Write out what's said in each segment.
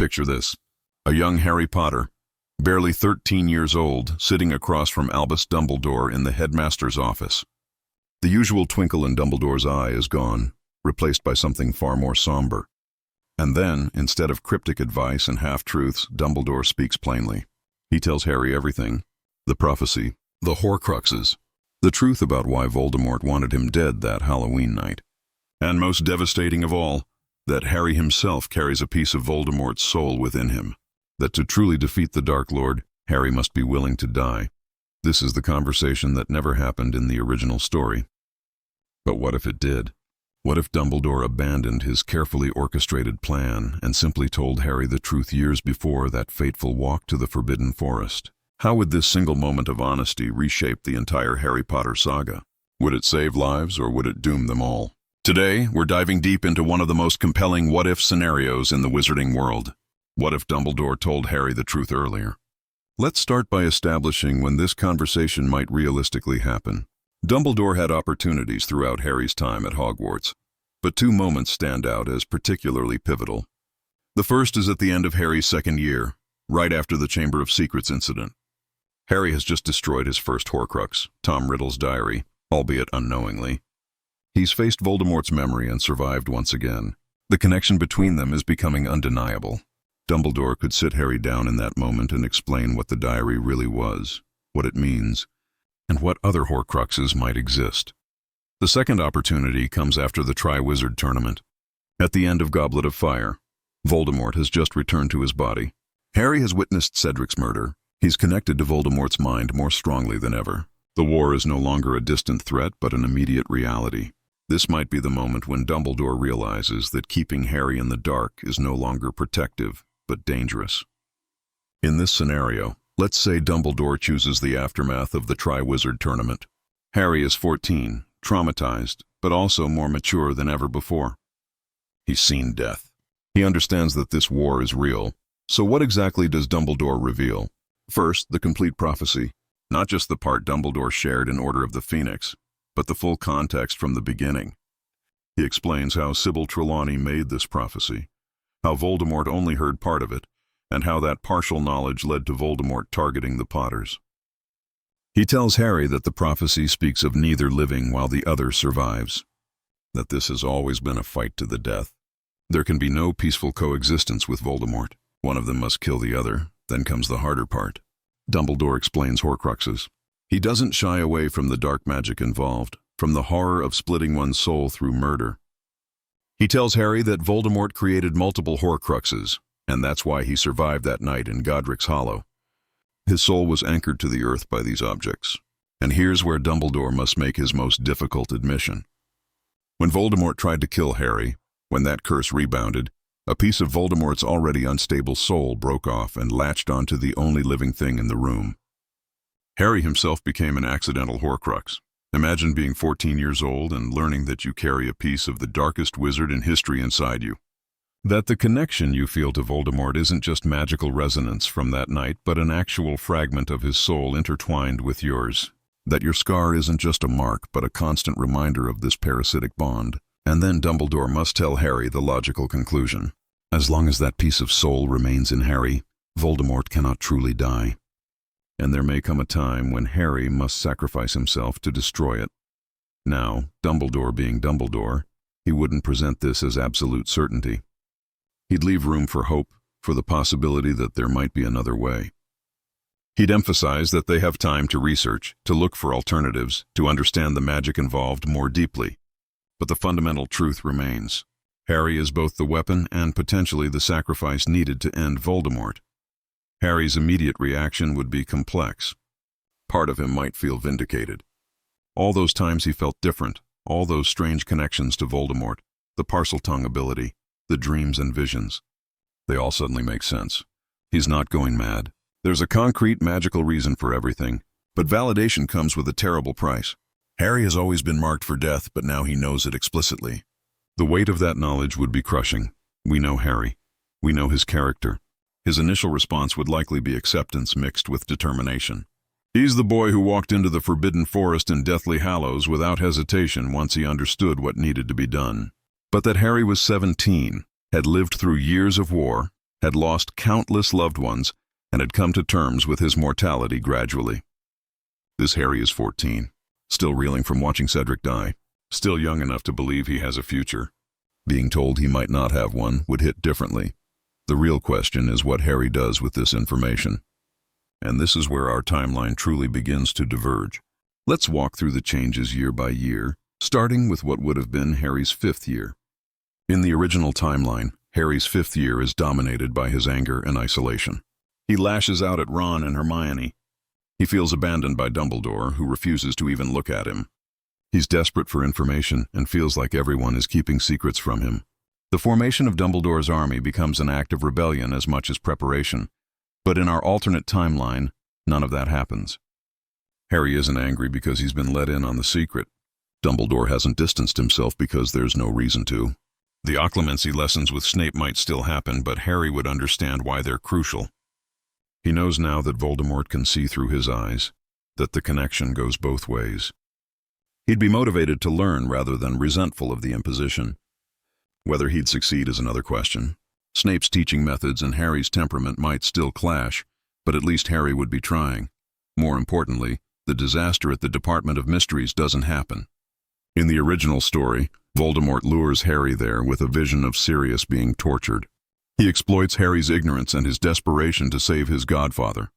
Picture this. A young Harry Potter, barely 13 years old, sitting across from Albus Dumbledore in the headmaster's office. The usual twinkle in Dumbledore's eye is gone, replaced by something far more somber. And then, instead of cryptic advice and half-truths, Dumbledore speaks plainly. He tells Harry everything. The prophecy, the Horcruxes, the truth about why Voldemort wanted him dead that Halloween night. And most devastating of all, that Harry himself carries a piece of Voldemort's soul within him. That to truly defeat the Dark Lord, Harry must be willing to die. This is the conversation that never happened in the original story. But what if it did? What if Dumbledore abandoned his carefully orchestrated plan and simply told Harry the truth years before that fateful walk to the Forbidden Forest? How would this single moment of honesty reshape the entire Harry Potter saga? Would it save lives or would it doom them all? Today, we're diving deep into one of the most compelling what-if scenarios in the wizarding world. What if Dumbledore told Harry the truth earlier? Let's start by establishing when this conversation might realistically happen. Dumbledore had opportunities throughout Harry's time at Hogwarts, but two moments stand out as particularly pivotal. The first is at the end of Harry's second year, right after the Chamber of Secrets incident. Harry has just destroyed his first Horcrux, Tom Riddle's diary, albeit unknowingly. He's faced Voldemort's memory and survived once again. The connection between them is becoming undeniable. Dumbledore could sit Harry down in that moment and explain what the diary really was, what it means, and what other Horcruxes might exist. The second opportunity comes after the Triwizard Tournament. At the end of Goblet of Fire, Voldemort has just returned to his body. Harry has witnessed Cedric's murder. He's connected to Voldemort's mind more strongly than ever. The war is no longer a distant threat, but an immediate reality. This might be the moment when Dumbledore realizes that keeping Harry in the dark is no longer protective, but dangerous. In this scenario, let's say Dumbledore chooses the aftermath of the Triwizard Tournament. Harry is 14, traumatized, but also more mature than ever before. He's seen death. He understands that this war is real. So what exactly does Dumbledore reveal? First, the complete prophecy. Not just the part Dumbledore shared in Order of the Phoenix, but the full context from the beginning. He explains how Sybil Trelawney made this prophecy, how Voldemort only heard part of it, and how that partial knowledge led to Voldemort targeting the Potters. He tells Harry that the prophecy speaks of neither living while the other survives, that this has always been a fight to the death. There can be no peaceful coexistence with Voldemort. One of them must kill the other. Then comes the harder part. Dumbledore explains Horcruxes. He doesn't shy away from the dark magic involved, from the horror of splitting one's soul through murder. He tells Harry that Voldemort created multiple Horcruxes, and that's why he survived that night in Godric's Hollow. His soul was anchored to the earth by these objects. And here's where Dumbledore must make his most difficult admission. When Voldemort tried to kill Harry, when that curse rebounded, a piece of Voldemort's already unstable soul broke off and latched onto the only living thing in the room. Harry himself became an accidental Horcrux. Imagine being 14 years old and learning that you carry a piece of the darkest wizard in history inside you. That the connection you feel to Voldemort isn't just magical resonance from that night, but an actual fragment of his soul intertwined with yours. That your scar isn't just a mark, but a constant reminder of this parasitic bond. And then Dumbledore must tell Harry the logical conclusion. As long as that piece of soul remains in Harry, Voldemort cannot truly die. And there may come a time when Harry must sacrifice himself to destroy it. Now, Dumbledore being Dumbledore, he wouldn't present this as absolute certainty. He'd leave room for hope, for the possibility that there might be another way. He'd emphasize that they have time to research, to look for alternatives, to understand the magic involved more deeply. But the fundamental truth remains. Harry is both the weapon and potentially the sacrifice needed to end Voldemort. Harry's immediate reaction would be complex. Part of him might feel vindicated. All those times he felt different, all those strange connections to Voldemort, the Parseltongue ability, the dreams and visions. They all suddenly make sense. He's not going mad. There's a concrete magical reason for everything, but validation comes with a terrible price. Harry has always been marked for death, but now he knows it explicitly. The weight of that knowledge would be crushing. We know Harry. We know his character. His initial response would likely be acceptance mixed with determination. He's the boy who walked into the Forbidden Forest in Deathly Hallows without hesitation once he understood what needed to be done. But that Harry was 17, had lived through years of war, had lost countless loved ones, and had come to terms with his mortality gradually. This Harry is 14, still reeling from watching Cedric die, still young enough to believe he has a future. Being told he might not have one would hit differently. The real question is what Harry does with this information. And this is where our timeline truly begins to diverge. Let's walk through the changes year by year, starting with what would have been Harry's 5th year. In the original timeline, Harry's 5th year is dominated by his anger and isolation. He lashes out at Ron and Hermione. He feels abandoned by Dumbledore, who refuses to even look at him. He's desperate for information and feels like everyone is keeping secrets from him. The formation of Dumbledore's army becomes an act of rebellion as much as preparation. But in our alternate timeline, none of that happens. Harry isn't angry because he's been let in on the secret. Dumbledore hasn't distanced himself because there's no reason to. The occlumency lessons with Snape might still happen, but Harry would understand why they're crucial. He knows now that Voldemort can see through his eyes, that the connection goes both ways. He'd be motivated to learn rather than resentful of the imposition. Whether he'd succeed is another question. Snape's teaching methods and Harry's temperament might still clash, but at least Harry would be trying. More importantly, the disaster at the Department of Mysteries doesn't happen. In the original story, Voldemort lures Harry there with a vision of Sirius being tortured. He exploits Harry's ignorance and his desperation to save his godfather.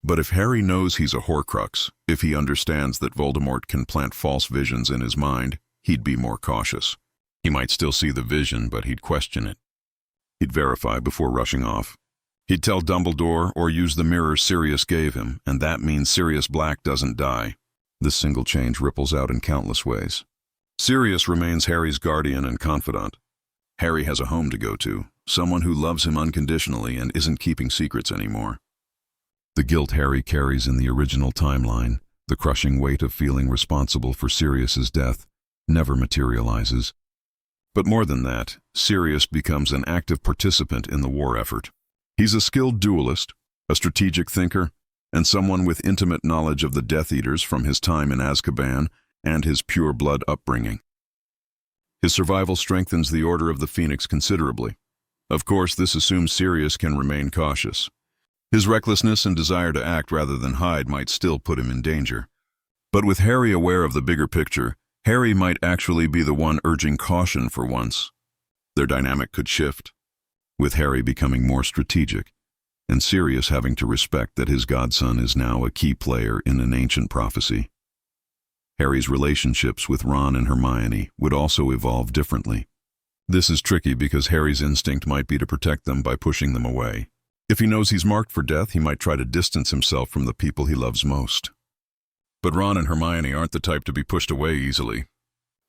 But if Harry knows he's a Horcrux, if he understands that Voldemort can plant false visions in his mind, he'd be more cautious. He might still see the vision, but he'd question it. He'd verify before rushing off. He'd tell Dumbledore or use the mirror Sirius gave him, and that means Sirius Black doesn't die. This single change ripples out in countless ways. Sirius remains Harry's guardian and confidant. Harry has a home to go to, someone who loves him unconditionally and isn't keeping secrets anymore. The guilt Harry carries in the original timeline, the crushing weight of feeling responsible for Sirius's death, never materializes. But more than that, Sirius becomes an active participant in the war effort. He's a skilled duelist, a strategic thinker, and someone with intimate knowledge of the Death Eaters from his time in Azkaban and his pure-blood upbringing. His survival strengthens the Order of the Phoenix considerably. Of course, this assumes Sirius can remain cautious. His recklessness and desire to act rather than hide might still put him in danger. But with Harry aware of the bigger picture, Harry might actually be the one urging caution for once. Their dynamic could shift, with Harry becoming more strategic, and Sirius having to respect that his godson is now a key player in an ancient prophecy. Harry's relationships with Ron and Hermione would also evolve differently. This is tricky because Harry's instinct might be to protect them by pushing them away. If he knows he's marked for death, he might try to distance himself from the people he loves most. But Ron and Hermione aren't the type to be pushed away easily.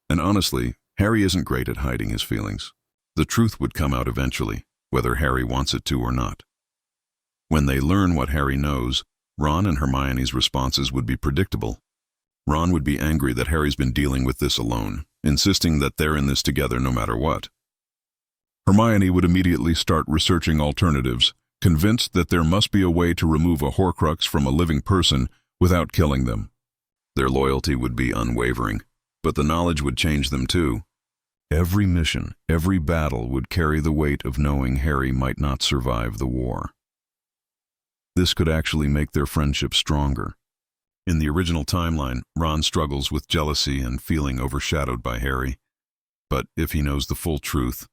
And honestly, Harry isn't great at hiding his feelings. The truth would come out eventually, whether Harry wants it to or not. When they learn what Harry knows, Ron and Hermione's responses would be predictable. Ron would be angry that Harry's been dealing with this alone, insisting that they're in this together no matter what. Hermione would immediately start researching alternatives, convinced that there must be a way to remove a Horcrux from a living person without killing them. Their loyalty would be unwavering, but the knowledge would change them too. Every mission, every battle would carry the weight of knowing Harry might not survive the war. This could actually make their friendship stronger. In the original timeline, Ron struggles with jealousy and feeling overshadowed by Harry. But if he knows the full truth,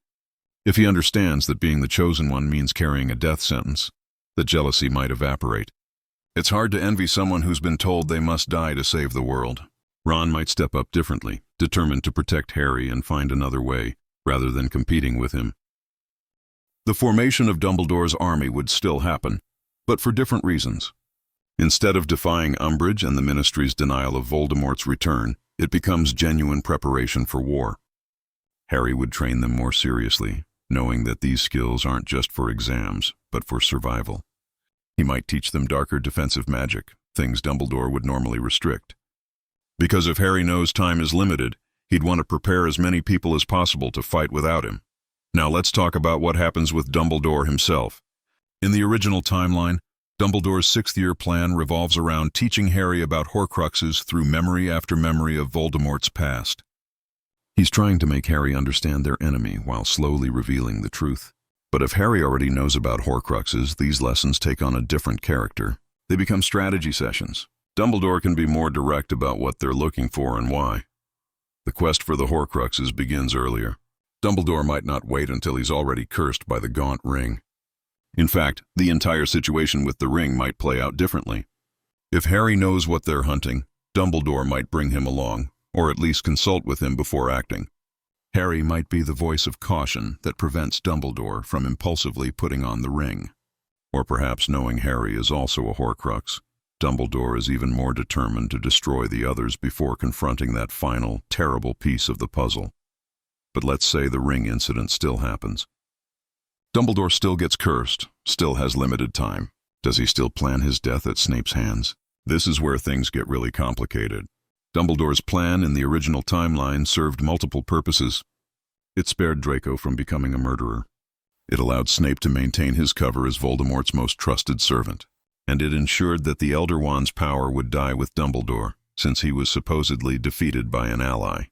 if he understands that being the chosen one means carrying a death sentence, the jealousy might evaporate. It's hard to envy someone who's been told they must die to save the world. Ron might step up differently, determined to protect Harry and find another way, rather than competing with him. The formation of Dumbledore's army would still happen, but for different reasons. Instead of defying Umbridge and the Ministry's denial of Voldemort's return, it becomes genuine preparation for war. Harry would train them more seriously, knowing that these skills aren't just for exams, but for survival. He might teach them darker defensive magic, things Dumbledore would normally restrict. Because if Harry knows time is limited, he'd want to prepare as many people as possible to fight without him. Now let's talk about what happens with Dumbledore himself. In the original timeline, Dumbledore's 6th-year plan revolves around teaching Harry about Horcruxes through memory after memory of Voldemort's past. He's trying to make Harry understand their enemy while slowly revealing the truth. But if Harry already knows about Horcruxes, these lessons take on a different character. They become strategy sessions. Dumbledore can be more direct about what they're looking for and why. The quest for the Horcruxes begins earlier. Dumbledore might not wait until he's already cursed by the Gaunt Ring. In fact, the entire situation with the ring might play out differently. If Harry knows what they're hunting, Dumbledore might bring him along, or at least consult with him before acting. Harry might be the voice of caution that prevents Dumbledore from impulsively putting on the ring. Or perhaps knowing Harry is also a Horcrux, Dumbledore is even more determined to destroy the others before confronting that final, terrible piece of the puzzle. But let's say the ring incident still happens. Dumbledore still gets cursed, still has limited time. Does he still plan his death at Snape's hands? This is where things get really complicated. Dumbledore's plan in the original timeline served multiple purposes. It spared Draco from becoming a murderer. It allowed Snape to maintain his cover as Voldemort's most trusted servant. And it ensured that the Elder Wand's power would die with Dumbledore, since he was supposedly defeated by an ally.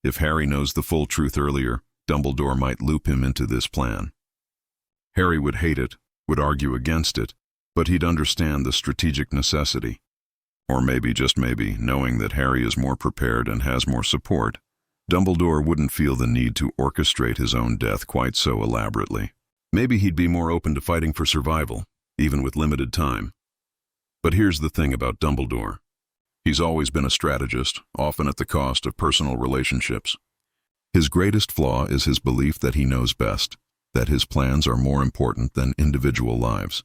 If Harry knows the full truth earlier, Dumbledore might loop him into this plan. Harry would hate it, would argue against it, but he'd understand the strategic necessity. Or maybe, just maybe, knowing that Harry is more prepared and has more support, Dumbledore wouldn't feel the need to orchestrate his own death quite so elaborately. Maybe he'd be more open to fighting for survival, even with limited time. But here's the thing about Dumbledore. He's always been a strategist, often at the cost of personal relationships. His greatest flaw is his belief that he knows best, that his plans are more important than individual lives.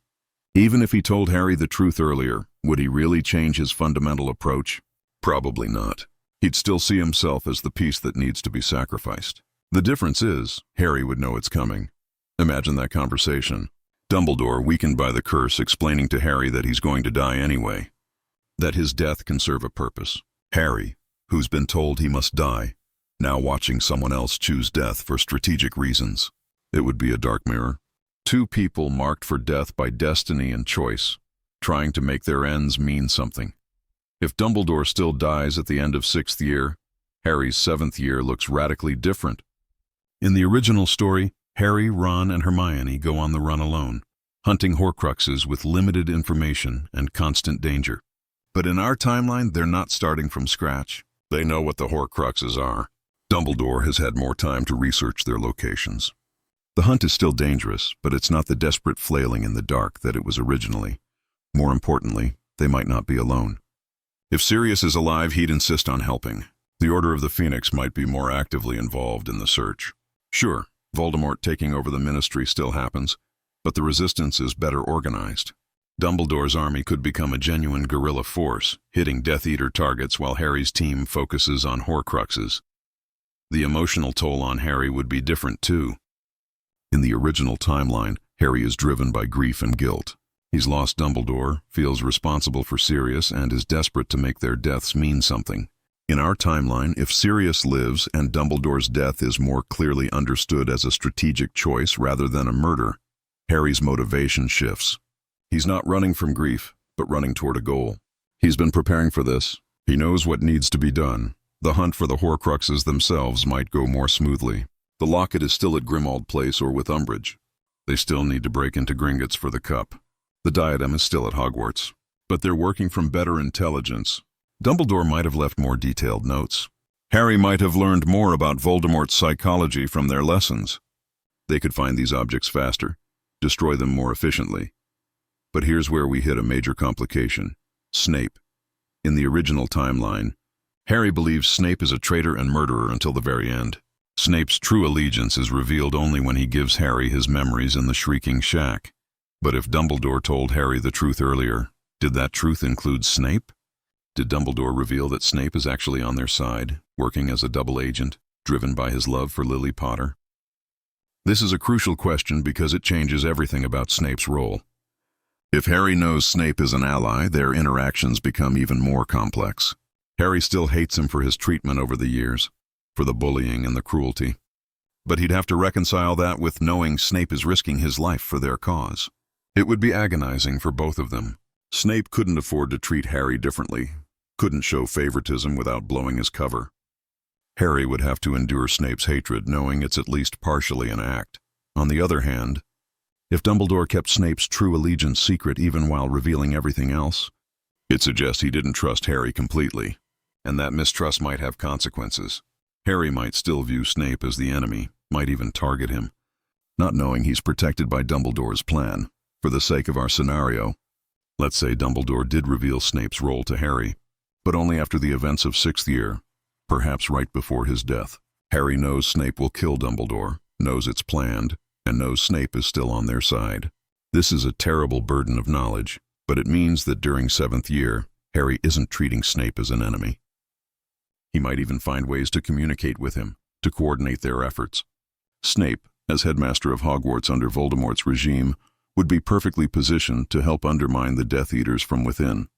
Even if he told Harry the truth earlier, would he really change his fundamental approach? Probably not. He'd still see himself as the piece that needs to be sacrificed. The difference is, Harry would know it's coming. Imagine that conversation. Dumbledore, weakened by the curse, explaining to Harry that he's going to die anyway. That his death can serve a purpose. Harry, who's been told he must die, now watching someone else choose death for strategic reasons. It would be a dark mirror. Two people marked for death by destiny and choice, trying to make their ends mean something. If Dumbledore still dies at the end of 6th year, Harry's 7th year looks radically different. In the original story, Harry, Ron, and Hermione go on the run alone, hunting Horcruxes with limited information and constant danger. But in our timeline, they're not starting from scratch. They know what the Horcruxes are. Dumbledore has had more time to research their locations. The hunt is still dangerous, but it's not the desperate flailing in the dark that it was originally. More importantly, they might not be alone. If Sirius is alive, he'd insist on helping. The Order of the Phoenix might be more actively involved in the search. Sure, Voldemort taking over the Ministry still happens, but the Resistance is better organized. Dumbledore's army could become a genuine guerrilla force, hitting Death Eater targets while Harry's team focuses on Horcruxes. The emotional toll on Harry would be different too. In the original timeline, Harry is driven by grief and guilt. He's lost Dumbledore, feels responsible for Sirius, and is desperate to make their deaths mean something. In our timeline, if Sirius lives and Dumbledore's death is more clearly understood as a strategic choice rather than a murder, Harry's motivation shifts. He's not running from grief, but running toward a goal. He's been preparing for this. He knows what needs to be done. The hunt for the Horcruxes themselves might go more smoothly. The locket is still at Grimmauld Place or with Umbridge. They still need to break into Gringotts for the cup. The diadem is still at Hogwarts. But they're working from better intelligence. Dumbledore might have left more detailed notes. Harry might have learned more about Voldemort's psychology from their lessons. They could find these objects faster, destroy them more efficiently. But here's where we hit a major complication. Snape. In the original timeline, Harry believes Snape is a traitor and murderer until the very end. Snape's true allegiance is revealed only when he gives Harry his memories in the Shrieking Shack. But if Dumbledore told Harry the truth earlier, did that truth include Snape? Did Dumbledore reveal that Snape is actually on their side, working as a double agent, driven by his love for Lily Potter? This is a crucial question because it changes everything about Snape's role. If Harry knows Snape is an ally, their interactions become even more complex. Harry still hates him for his treatment over the years, for the bullying and the cruelty. But he'd have to reconcile that with knowing Snape is risking his life for their cause. It would be agonizing for both of them. Snape couldn't afford to treat Harry differently, couldn't show favoritism without blowing his cover. Harry would have to endure Snape's hatred, knowing it's at least partially an act. On the other hand, if Dumbledore kept Snape's true allegiance secret even while revealing everything else, it suggests he didn't trust Harry completely, and that mistrust might have consequences. Harry might still view Snape as the enemy, might even target him, not knowing he's protected by Dumbledore's plan. For the sake of our scenario, let's say Dumbledore did reveal Snape's role to Harry, but only after the events of 6th year, perhaps right before his death. Harry knows Snape will kill Dumbledore, knows it's planned, and knows Snape is still on their side. This is a terrible burden of knowledge, but it means that during 7th year, Harry isn't treating Snape as an enemy. He might even find ways to communicate with him, to coordinate their efforts. Snape, as headmaster of Hogwarts under Voldemort's regime, would be perfectly positioned to help undermine the Death Eaters from within.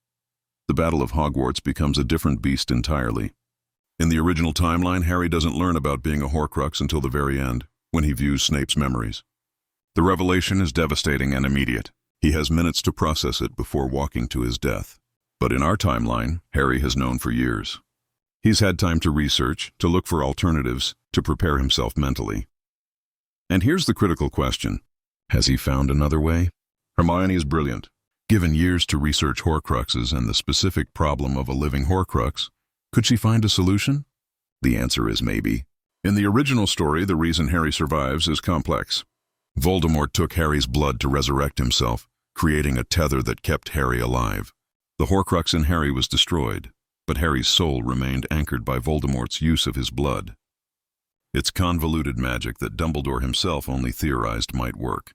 The Battle of Hogwarts becomes a different beast entirely. In the original timeline, Harry doesn't learn about being a Horcrux until the very end, when he views Snape's memories. The revelation is devastating and immediate. He has minutes to process it before walking to his death. But in our timeline, Harry has known for years. He's had time to research, to look for alternatives, to prepare himself mentally. And here's the critical question. Has he found another way? Hermione is brilliant. Given years to research Horcruxes and the specific problem of a living Horcrux, could she find a solution? The answer is maybe. In the original story, the reason Harry survives is complex. Voldemort took Harry's blood to resurrect himself, creating a tether that kept Harry alive. The Horcrux in Harry was destroyed, but Harry's soul remained anchored by Voldemort's use of his blood. It's convoluted magic that Dumbledore himself only theorized might work.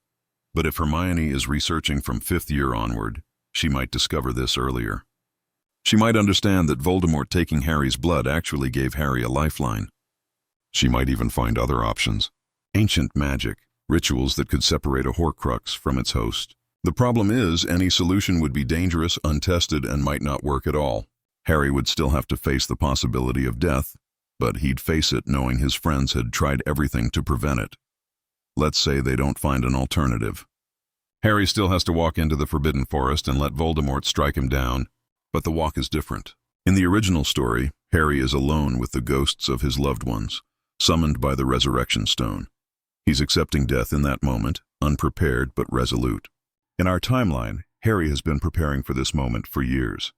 But if Hermione is researching from 5th year onward, she might discover this earlier. She might understand that Voldemort taking Harry's blood actually gave Harry a lifeline. She might even find other options. Ancient magic, rituals that could separate a Horcrux from its host. The problem is, any solution would be dangerous, untested, and might not work at all. Harry would still have to face the possibility of death, but he'd face it knowing his friends had tried everything to prevent it. Let's say they don't find an alternative. Harry still has to walk into the Forbidden Forest and let Voldemort strike him down, but the walk is different. In the original story, Harry is alone with the ghosts of his loved ones, summoned by the Resurrection Stone. He's accepting death in that moment, unprepared but resolute. In our timeline, Harry has been preparing for this moment for years.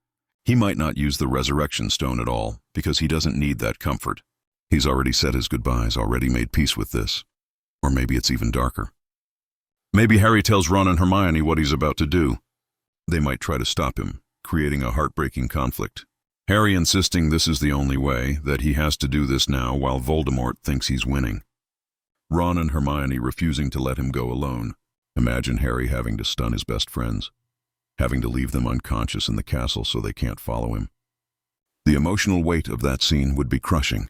He might not use the Resurrection Stone at all, because he doesn't need that comfort. He's already said his goodbyes, already made peace with this. Or maybe it's even darker. Maybe Harry tells Ron and Hermione what he's about to do. They might try to stop him, creating a heartbreaking conflict. Harry insisting this is the only way, that he has to do this now while Voldemort thinks he's winning. Ron and Hermione refusing to let him go alone. Imagine Harry having to stun his best friends, having to leave them unconscious in the castle so they can't follow him. The emotional weight of that scene would be crushing.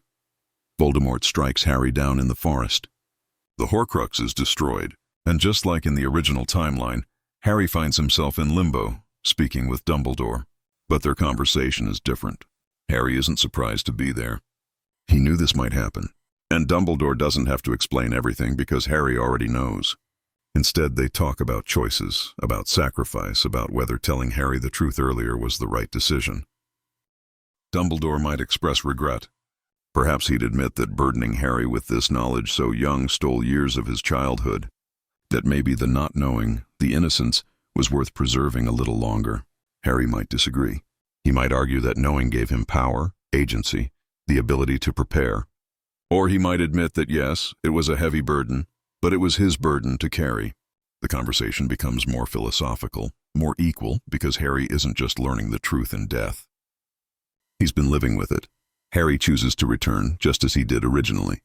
Voldemort strikes Harry down in the forest. The Horcrux is destroyed, and just like in the original timeline, Harry finds himself in limbo, speaking with Dumbledore. But their conversation is different. Harry isn't surprised to be there. He knew this might happen, and Dumbledore doesn't have to explain everything because Harry already knows. Instead, they talk about choices, about sacrifice, about whether telling Harry the truth earlier was the right decision. Dumbledore might express regret. Perhaps he'd admit that burdening Harry with this knowledge so young stole years of his childhood, that maybe the not knowing, the innocence, was worth preserving a little longer. Harry might disagree. He might argue that knowing gave him power, agency, the ability to prepare. Or he might admit that yes, it was a heavy burden, but it was his burden to carry. The conversation becomes more philosophical, more equal, because Harry isn't just learning the truth in death. He's been living with it. Harry chooses to return, just as he did originally.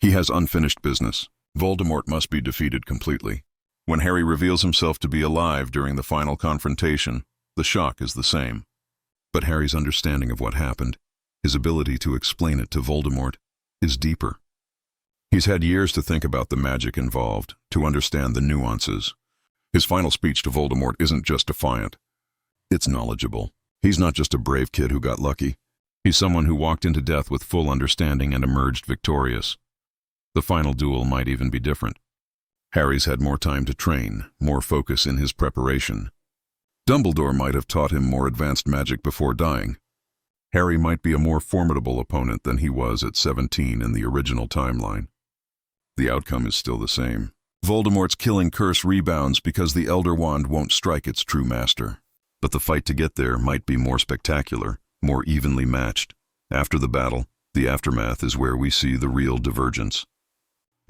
He has unfinished business. Voldemort must be defeated completely. When Harry reveals himself to be alive during the final confrontation, the shock is the same. But Harry's understanding of what happened, his ability to explain it to Voldemort, is deeper. He's had years to think about the magic involved, to understand the nuances. His final speech to Voldemort isn't just defiant. It's knowledgeable. He's not just a brave kid who got lucky. He's someone who walked into death with full understanding and emerged victorious. The final duel might even be different. Harry's had more time to train, more focus in his preparation. Dumbledore might have taught him more advanced magic before dying. Harry might be a more formidable opponent than he was at 17 in the original timeline. The outcome is still the same. Voldemort's killing curse rebounds because the Elder Wand won't strike its true master. But the fight to get there might be more spectacular, more evenly matched. After the battle, the aftermath is where we see the real divergence.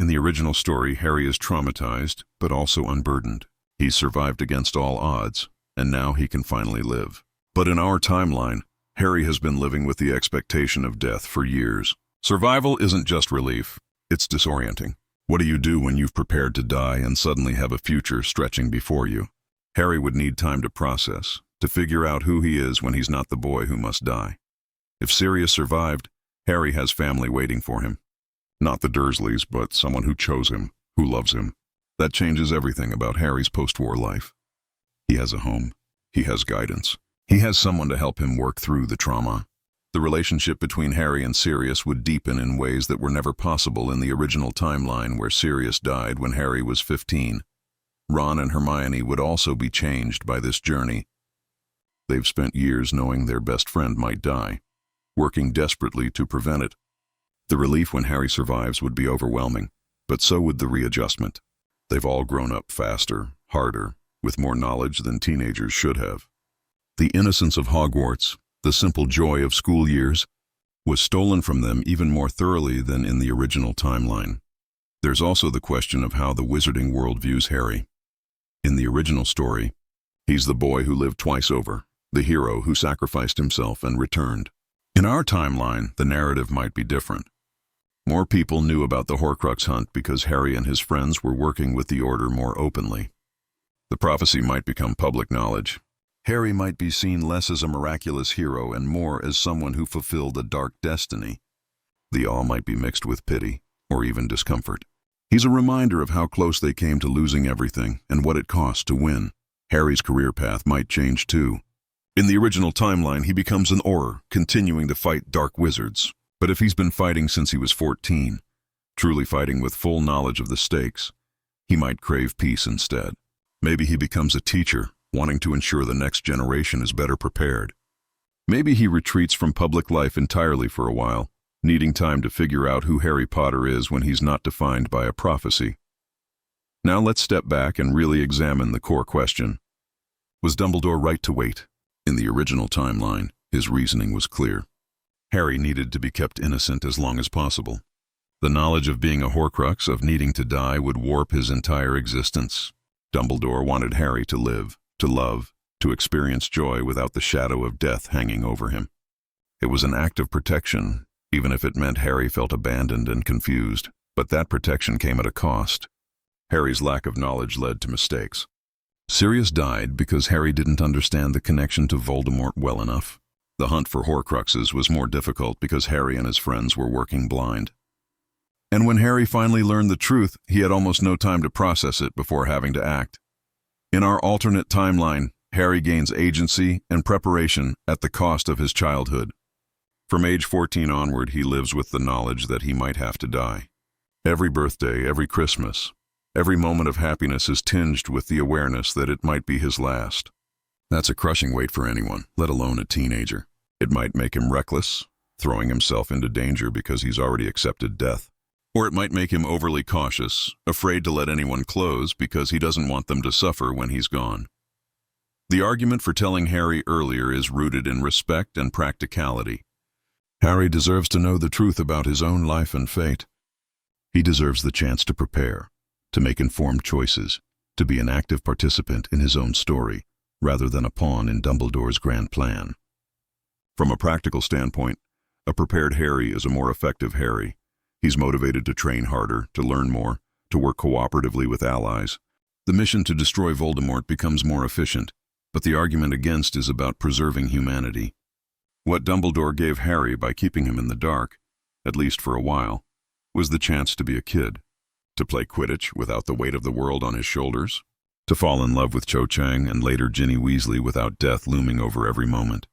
In the original story, Harry is traumatized, but also unburdened. He's survived against all odds, and now he can finally live. But in our timeline, Harry has been living with the expectation of death for years. Survival isn't just relief, it's disorienting. What do you do when you've prepared to die and suddenly have a future stretching before you? Harry would need time to process, to figure out who he is when he's not the boy who must die. If Sirius survived, Harry has family waiting for him. Not the Dursleys, but someone who chose him, who loves him. That changes everything about Harry's post-war life. He has a home. He has guidance. He has someone to help him work through the trauma. The relationship between Harry and Sirius would deepen in ways that were never possible in the original timeline where Sirius died when Harry was 15. Ron and Hermione would also be changed by this journey. They've spent years knowing their best friend might die, working desperately to prevent it. The relief when Harry survives would be overwhelming, but so would the readjustment. They've all grown up faster, harder, with more knowledge than teenagers should have. The innocence of Hogwarts, the simple joy of school years, was stolen from them even more thoroughly than in the original timeline. There's also the question of how the wizarding world views Harry. In the original story, he's the boy who lived twice over, the hero who sacrificed himself and returned. In our timeline, the narrative might be different. More people knew about the Horcrux hunt because Harry and his friends were working with the Order more openly. The prophecy might become public knowledge. Harry might be seen less as a miraculous hero and more as someone who fulfilled a dark destiny. The awe might be mixed with pity, or even discomfort. He's a reminder of how close they came to losing everything and what it cost to win. Harry's career path might change too. In the original timeline, he becomes an Auror, continuing to fight dark wizards. But if he's been fighting since he was 14, truly fighting with full knowledge of the stakes, he might crave peace instead. Maybe he becomes a teacher, wanting to ensure the next generation is better prepared. Maybe he retreats from public life entirely for a while, needing time to figure out who Harry Potter is when he's not defined by a prophecy. Now let's step back and really examine the core question. Was Dumbledore right to wait? In the original timeline, his reasoning was clear. Harry needed to be kept innocent as long as possible. The knowledge of being a Horcrux, of needing to die, would warp his entire existence. Dumbledore wanted Harry to live, to love, to experience joy without the shadow of death hanging over him. It was an act of protection, even if it meant Harry felt abandoned and confused. But that protection came at a cost. Harry's lack of knowledge led to mistakes. Sirius died because Harry didn't understand the connection to Voldemort well enough. The hunt for Horcruxes was more difficult because Harry and his friends were working blind. And when Harry finally learned the truth, he had almost no time to process it before having to act. In our alternate timeline, Harry gains agency and preparation at the cost of his childhood. From age 14 onward, he lives with the knowledge that he might have to die. Every birthday, every Christmas, every moment of happiness is tinged with the awareness that it might be his last. That's a crushing weight for anyone, let alone a teenager. It might make him reckless, throwing himself into danger because he's already accepted death. Or it might make him overly cautious, afraid to let anyone close because he doesn't want them to suffer when he's gone. The argument for telling Harry earlier is rooted in respect and practicality. Harry deserves to know the truth about his own life and fate. He deserves the chance to prepare, to make informed choices, to be an active participant in his own story, rather than a pawn in Dumbledore's grand plan. From a practical standpoint, a prepared Harry is a more effective Harry. He's motivated to train harder, to learn more, to work cooperatively with allies. The mission to destroy Voldemort becomes more efficient, but the argument against is about preserving humanity. What Dumbledore gave Harry by keeping him in the dark, at least for a while, was the chance to be a kid, to play Quidditch without the weight of the world on his shoulders, to fall in love with Cho Chang and later Ginny Weasley without death looming over every moment,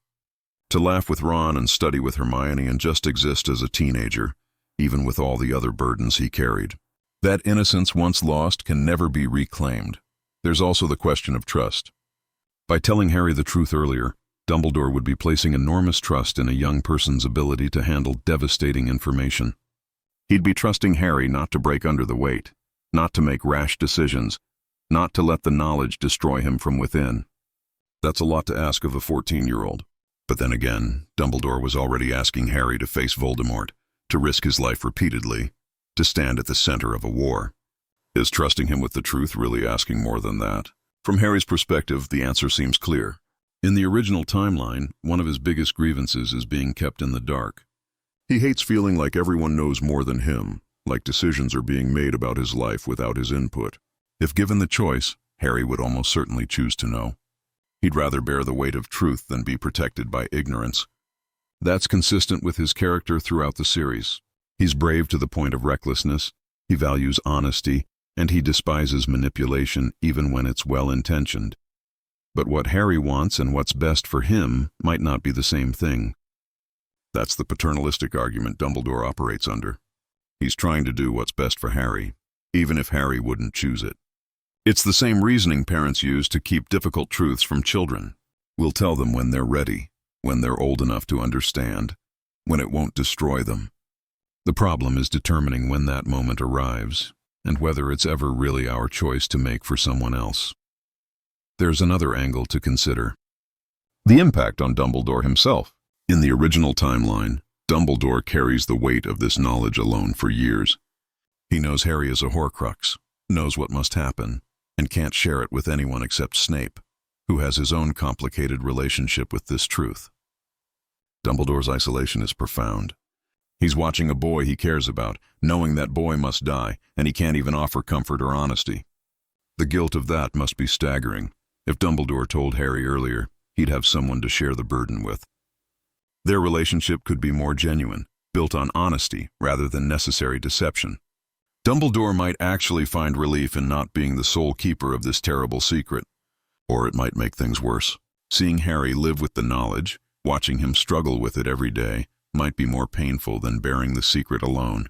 to laugh with Ron and study with Hermione and just exist as a teenager, even with all the other burdens he carried. That innocence once lost can never be reclaimed. There's also the question of trust. By telling Harry the truth earlier, Dumbledore would be placing enormous trust in a young person's ability to handle devastating information. He'd be trusting Harry not to break under the weight, not to make rash decisions, not to let the knowledge destroy him from within. That's a lot to ask of a 14-year-old. But then again, Dumbledore was already asking Harry to face Voldemort, to risk his life repeatedly, to stand at the center of a war. Is trusting him with the truth really asking more than that? From Harry's perspective, the answer seems clear. In the original timeline, one of his biggest grievances is being kept in the dark. He hates feeling like everyone knows more than him, like decisions are being made about his life without his input. If given the choice, Harry would almost certainly choose to know. He'd rather bear the weight of truth than be protected by ignorance. That's consistent with his character throughout the series. He's brave to the point of recklessness, he values honesty, and he despises manipulation even when it's well-intentioned. But what Harry wants and what's best for him might not be the same thing. That's the paternalistic argument Dumbledore operates under. He's trying to do what's best for Harry, even if Harry wouldn't choose it. It's the same reasoning parents use to keep difficult truths from children. We'll tell them when they're ready, when they're old enough to understand, when it won't destroy them. The problem is determining when that moment arrives, and whether it's ever really our choice to make for someone else. There's another angle to consider. The impact on Dumbledore himself. In the original timeline, Dumbledore carries the weight of this knowledge alone for years. He knows Harry is a Horcrux, knows what must happen, and can't share it with anyone except Snape, who has his own complicated relationship with this truth. Dumbledore's isolation is profound. He's watching a boy he cares about, knowing that boy must die, and he can't even offer comfort or honesty. The guilt of that must be staggering. If Dumbledore told Harry earlier, he'd have someone to share the burden with. Their relationship could be more genuine, built on honesty rather than necessary deception. Dumbledore might actually find relief in not being the sole keeper of this terrible secret. Or it might make things worse. Seeing Harry live with the knowledge, watching him struggle with it every day, might be more painful than bearing the secret alone.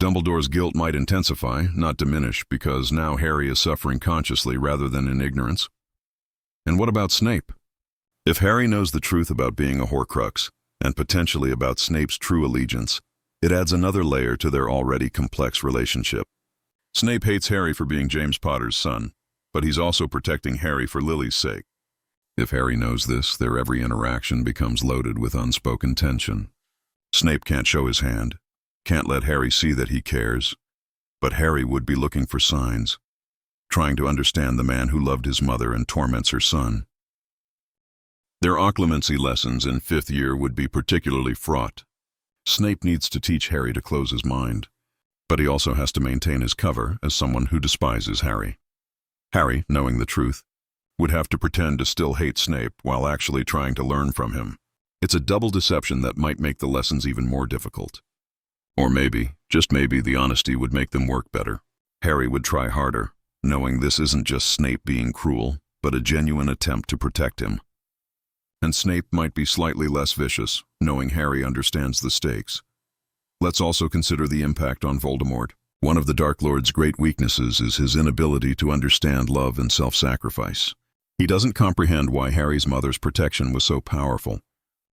Dumbledore's guilt might intensify, not diminish, because now Harry is suffering consciously rather than in ignorance. And what about Snape? If Harry knows the truth about being a Horcrux, and potentially about Snape's true allegiance, it adds another layer to their already complex relationship. Snape hates Harry for being James Potter's son, but he's also protecting Harry for Lily's sake. If Harry knows this, their every interaction becomes loaded with unspoken tension. Snape can't show his hand, can't let Harry see that he cares, but Harry would be looking for signs, trying to understand the man who loved his mother and torments her son. Their occlumency lessons in 5th year would be particularly fraught. Snape needs to teach Harry to close his mind, but he also has to maintain his cover as someone who despises Harry. Harry, knowing the truth, would have to pretend to still hate Snape while actually trying to learn from him. It's a double deception that might make the lessons even more difficult. Or maybe, just maybe, the honesty would make them work better. Harry would try harder, knowing this isn't just Snape being cruel, but a genuine attempt to protect him. And Snape might be slightly less vicious, knowing Harry understands the stakes. Let's also consider the impact on Voldemort. One of the Dark Lord's great weaknesses is his inability to understand love and self-sacrifice. He doesn't comprehend why Harry's mother's protection was so powerful,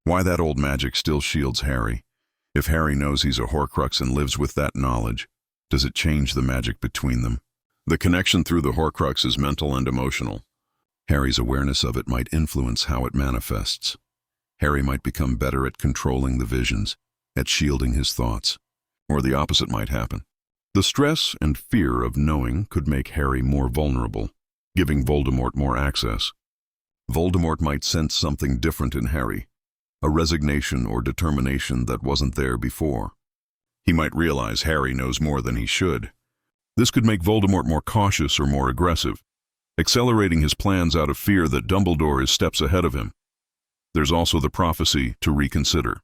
why that old magic still shields Harry. If Harry knows he's a Horcrux and lives with that knowledge, does it change the magic between them? The connection through the Horcrux is mental and emotional. Harry's awareness of it might influence how it manifests. Harry might become better at controlling the visions, at shielding his thoughts, or the opposite might happen. The stress and fear of knowing could make Harry more vulnerable, giving Voldemort more access. Voldemort might sense something different in Harry, a resignation or determination that wasn't there before. He might realize Harry knows more than he should. This could make Voldemort more cautious or more aggressive, accelerating his plans out of fear that Dumbledore is steps ahead of him. There's also the prophecy to reconsider.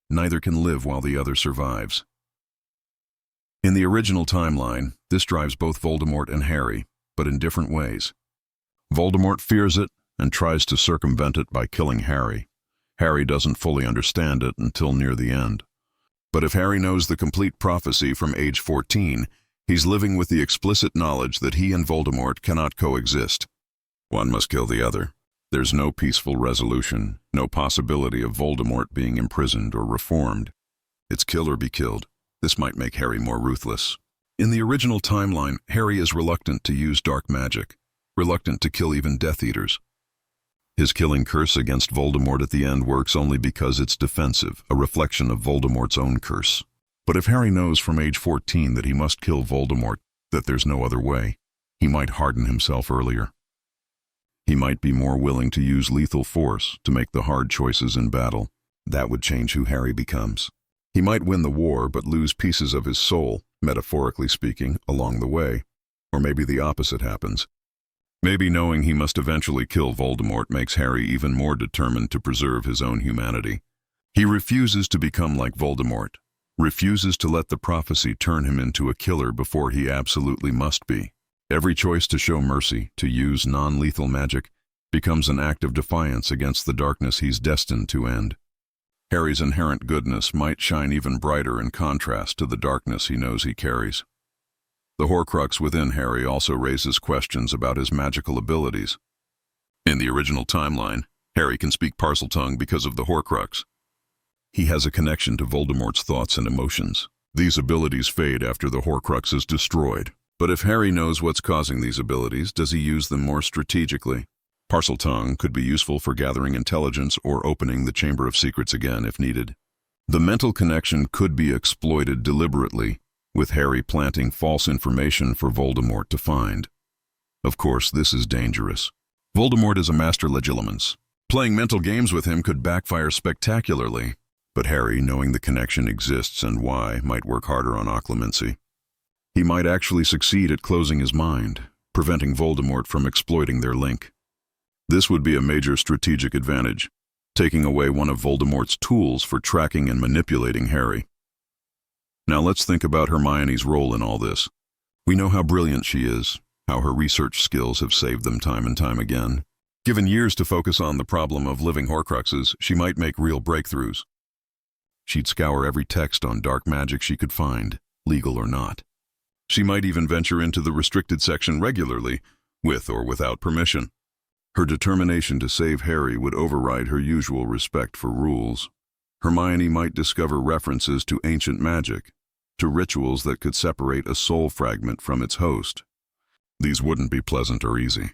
Neither can live while the other survives. In the original timeline, this drives both Voldemort and Harry, but in different ways. Voldemort fears it and tries to circumvent it by killing Harry. Harry doesn't fully understand it until near the end. But if Harry knows the complete prophecy from age 14, he's living with the explicit knowledge that he and Voldemort cannot coexist. One must kill the other. There's no peaceful resolution, no possibility of Voldemort being imprisoned or reformed. It's kill or be killed. This might make Harry more ruthless. In the original timeline, Harry is reluctant to use dark magic, reluctant to kill even Death Eaters. His killing curse against Voldemort at the end works only because it's defensive, a reflection of Voldemort's own curse. But if Harry knows from age 14 that he must kill Voldemort, that there's no other way, he might harden himself earlier. He might be more willing to use lethal force to make the hard choices in battle. That would change who Harry becomes. He might win the war but lose pieces of his soul, metaphorically speaking, along the way. Or maybe the opposite happens. Maybe knowing he must eventually kill Voldemort makes Harry even more determined to preserve his own humanity. He refuses to become like Voldemort, refuses to let the prophecy turn him into a killer before he absolutely must be. Every choice to show mercy, to use non-lethal magic, becomes an act of defiance against the darkness he's destined to end. Harry's inherent goodness might shine even brighter in contrast to the darkness he knows he carries. The Horcrux within Harry also raises questions about his magical abilities. In the original timeline, Harry can speak Parseltongue because of the Horcrux. He has a connection to Voldemort's thoughts and emotions. These abilities fade after the Horcrux is destroyed. But if Harry knows what's causing these abilities, does he use them more strategically? Parseltongue could be useful for gathering intelligence or opening the Chamber of Secrets again if needed. The mental connection could be exploited deliberately, with Harry planting false information for Voldemort to find. Of course, this is dangerous. Voldemort is a master legilimens. Playing mental games with him could backfire spectacularly, but Harry, knowing the connection exists and why, might work harder on occlumency. He might actually succeed at closing his mind, preventing Voldemort from exploiting their link. This would be a major strategic advantage, taking away one of Voldemort's tools for tracking and manipulating Harry. Now let's think about Hermione's role in all this. We know how brilliant she is, how her research skills have saved them time and time again. Given years to focus on the problem of living Horcruxes, she might make real breakthroughs. She'd scour every text on dark magic she could find, legal or not. She might even venture into the restricted section regularly, with or without permission. Her determination to save Harry would override her usual respect for rules. Hermione might discover references to ancient magic, to rituals that could separate a soul fragment from its host. These wouldn't be pleasant or easy.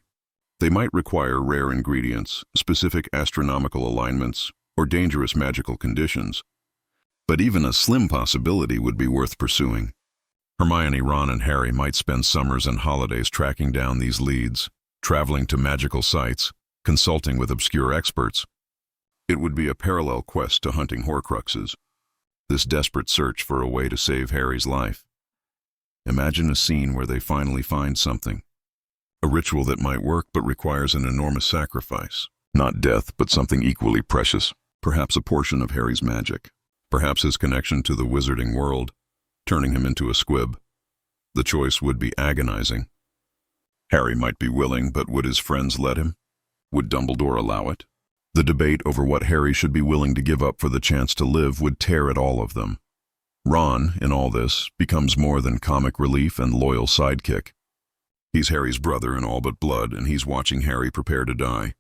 They might require rare ingredients, specific astronomical alignments, or dangerous magical conditions. But even a slim possibility would be worth pursuing. Hermione, Ron, and Harry might spend summers and holidays tracking down these leads, traveling to magical sites, consulting with obscure experts. It would be a parallel quest to hunting Horcruxes, this desperate search for a way to save Harry's life. Imagine a scene where they finally find something, a ritual that might work but requires an enormous sacrifice. Not death, but something equally precious, perhaps a portion of Harry's magic, perhaps his connection to the wizarding world, turning him into a squib. The choice would be agonizing. Harry might be willing, but would his friends let him? Would Dumbledore allow it? The debate over what Harry should be willing to give up for the chance to live would tear at all of them. Ron, in all this, becomes more than comic relief and loyal sidekick. He's Harry's brother in all but blood, and he's watching Harry prepare to die.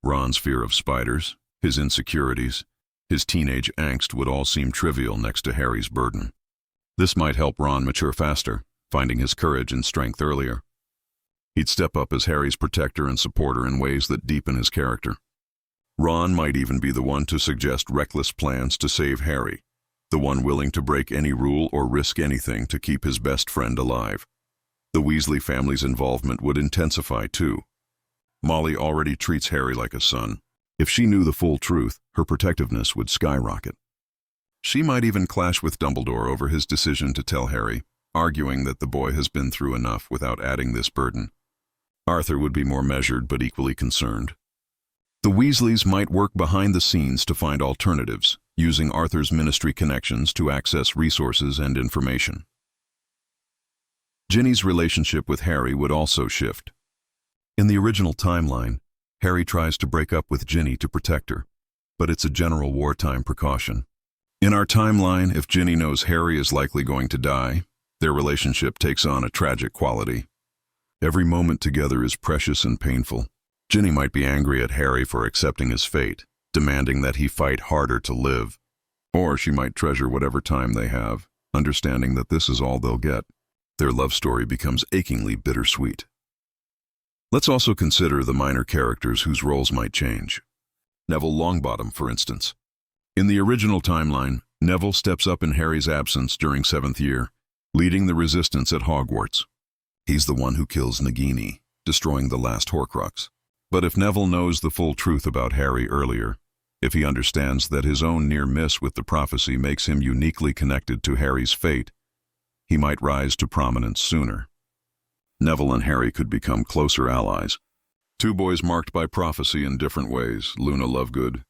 Ron's fear of spiders, his insecurities, his teenage angst would all seem trivial next to Harry's burden. This might help Ron mature faster, finding his courage and strength earlier. He'd step up as Harry's protector and supporter in ways that deepen his character. Ron might even be the one to suggest reckless plans to save Harry, the one willing to break any rule or risk anything to keep his best friend alive. The Weasley family's involvement would intensify too. Molly already treats Harry like a son. If she knew the full truth, her protectiveness would skyrocket. She might even clash with Dumbledore over his decision to tell Harry, arguing that the boy has been through enough without adding this burden. Arthur would be more measured but equally concerned. The Weasleys might work behind the scenes to find alternatives, using Arthur's ministry connections to access resources and information. Ginny's relationship with Harry would also shift. In the original timeline, Harry tries to break up with Ginny to protect her, but it's a general wartime precaution. In our timeline, if Ginny knows Harry is likely going to die, their relationship takes on a tragic quality. Every moment together is precious and painful. Ginny might be angry at Harry for accepting his fate, demanding that he fight harder to live. Or she might treasure whatever time they have, understanding that this is all they'll get. Their love story becomes achingly bittersweet. Let's also consider the minor characters whose roles might change. Neville Longbottom, for instance. In the original timeline, Neville steps up in Harry's absence during 7th year, leading the resistance at Hogwarts. He's the one who kills Nagini, destroying the last Horcrux. But if Neville knows the full truth about Harry earlier, if he understands that his own near miss with the prophecy makes him uniquely connected to Harry's fate, he might rise to prominence sooner. Neville and Harry could become closer allies. Two boys marked by prophecy in different ways. Luna Lovegood,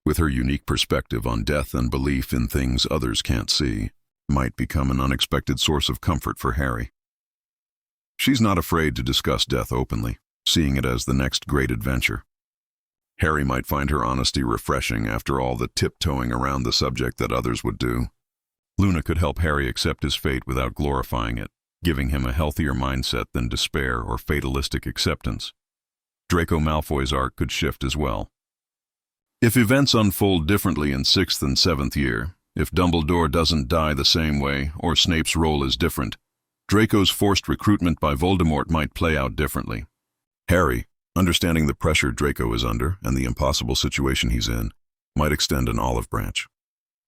with her unique perspective on death and belief in things others can't see, might become an unexpected source of comfort for Harry. She's not afraid to discuss death openly, seeing it as the next great adventure. Harry might find her honesty refreshing after all the tiptoeing around the subject that others would do. Luna could help Harry accept his fate without glorifying it, giving him a healthier mindset than despair or fatalistic acceptance. Draco Malfoy's arc could shift as well. If events unfold differently in 6th and 7th year, if Dumbledore doesn't die the same way or Snape's role is different, Draco's forced recruitment by Voldemort might play out differently. Harry, understanding the pressure Draco is under and the impossible situation he's in, might extend an olive branch.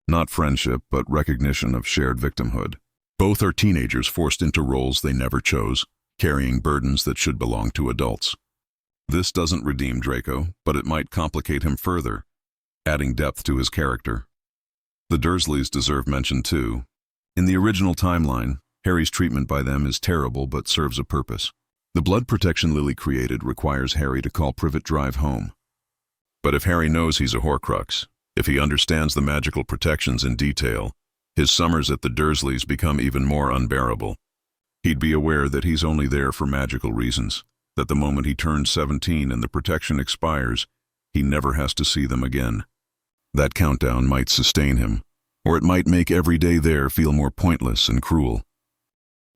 Not friendship, but recognition of shared victimhood. Both are teenagers forced into roles they never chose, carrying burdens that should belong to adults. This doesn't redeem Draco, but it might complicate him further, adding depth to his character. The Dursleys deserve mention too. In the original timeline, Harry's treatment by them is terrible but serves a purpose. The blood protection Lily created requires Harry to call Privet Drive home. But if Harry knows he's a Horcrux, if he understands the magical protections in detail, his summers at the Dursleys become even more unbearable. He'd be aware that he's only there for magical reasons, that the moment he turns 17 and the protection expires, he never has to see them again. That countdown might sustain him, or it might make every day there feel more pointless and cruel.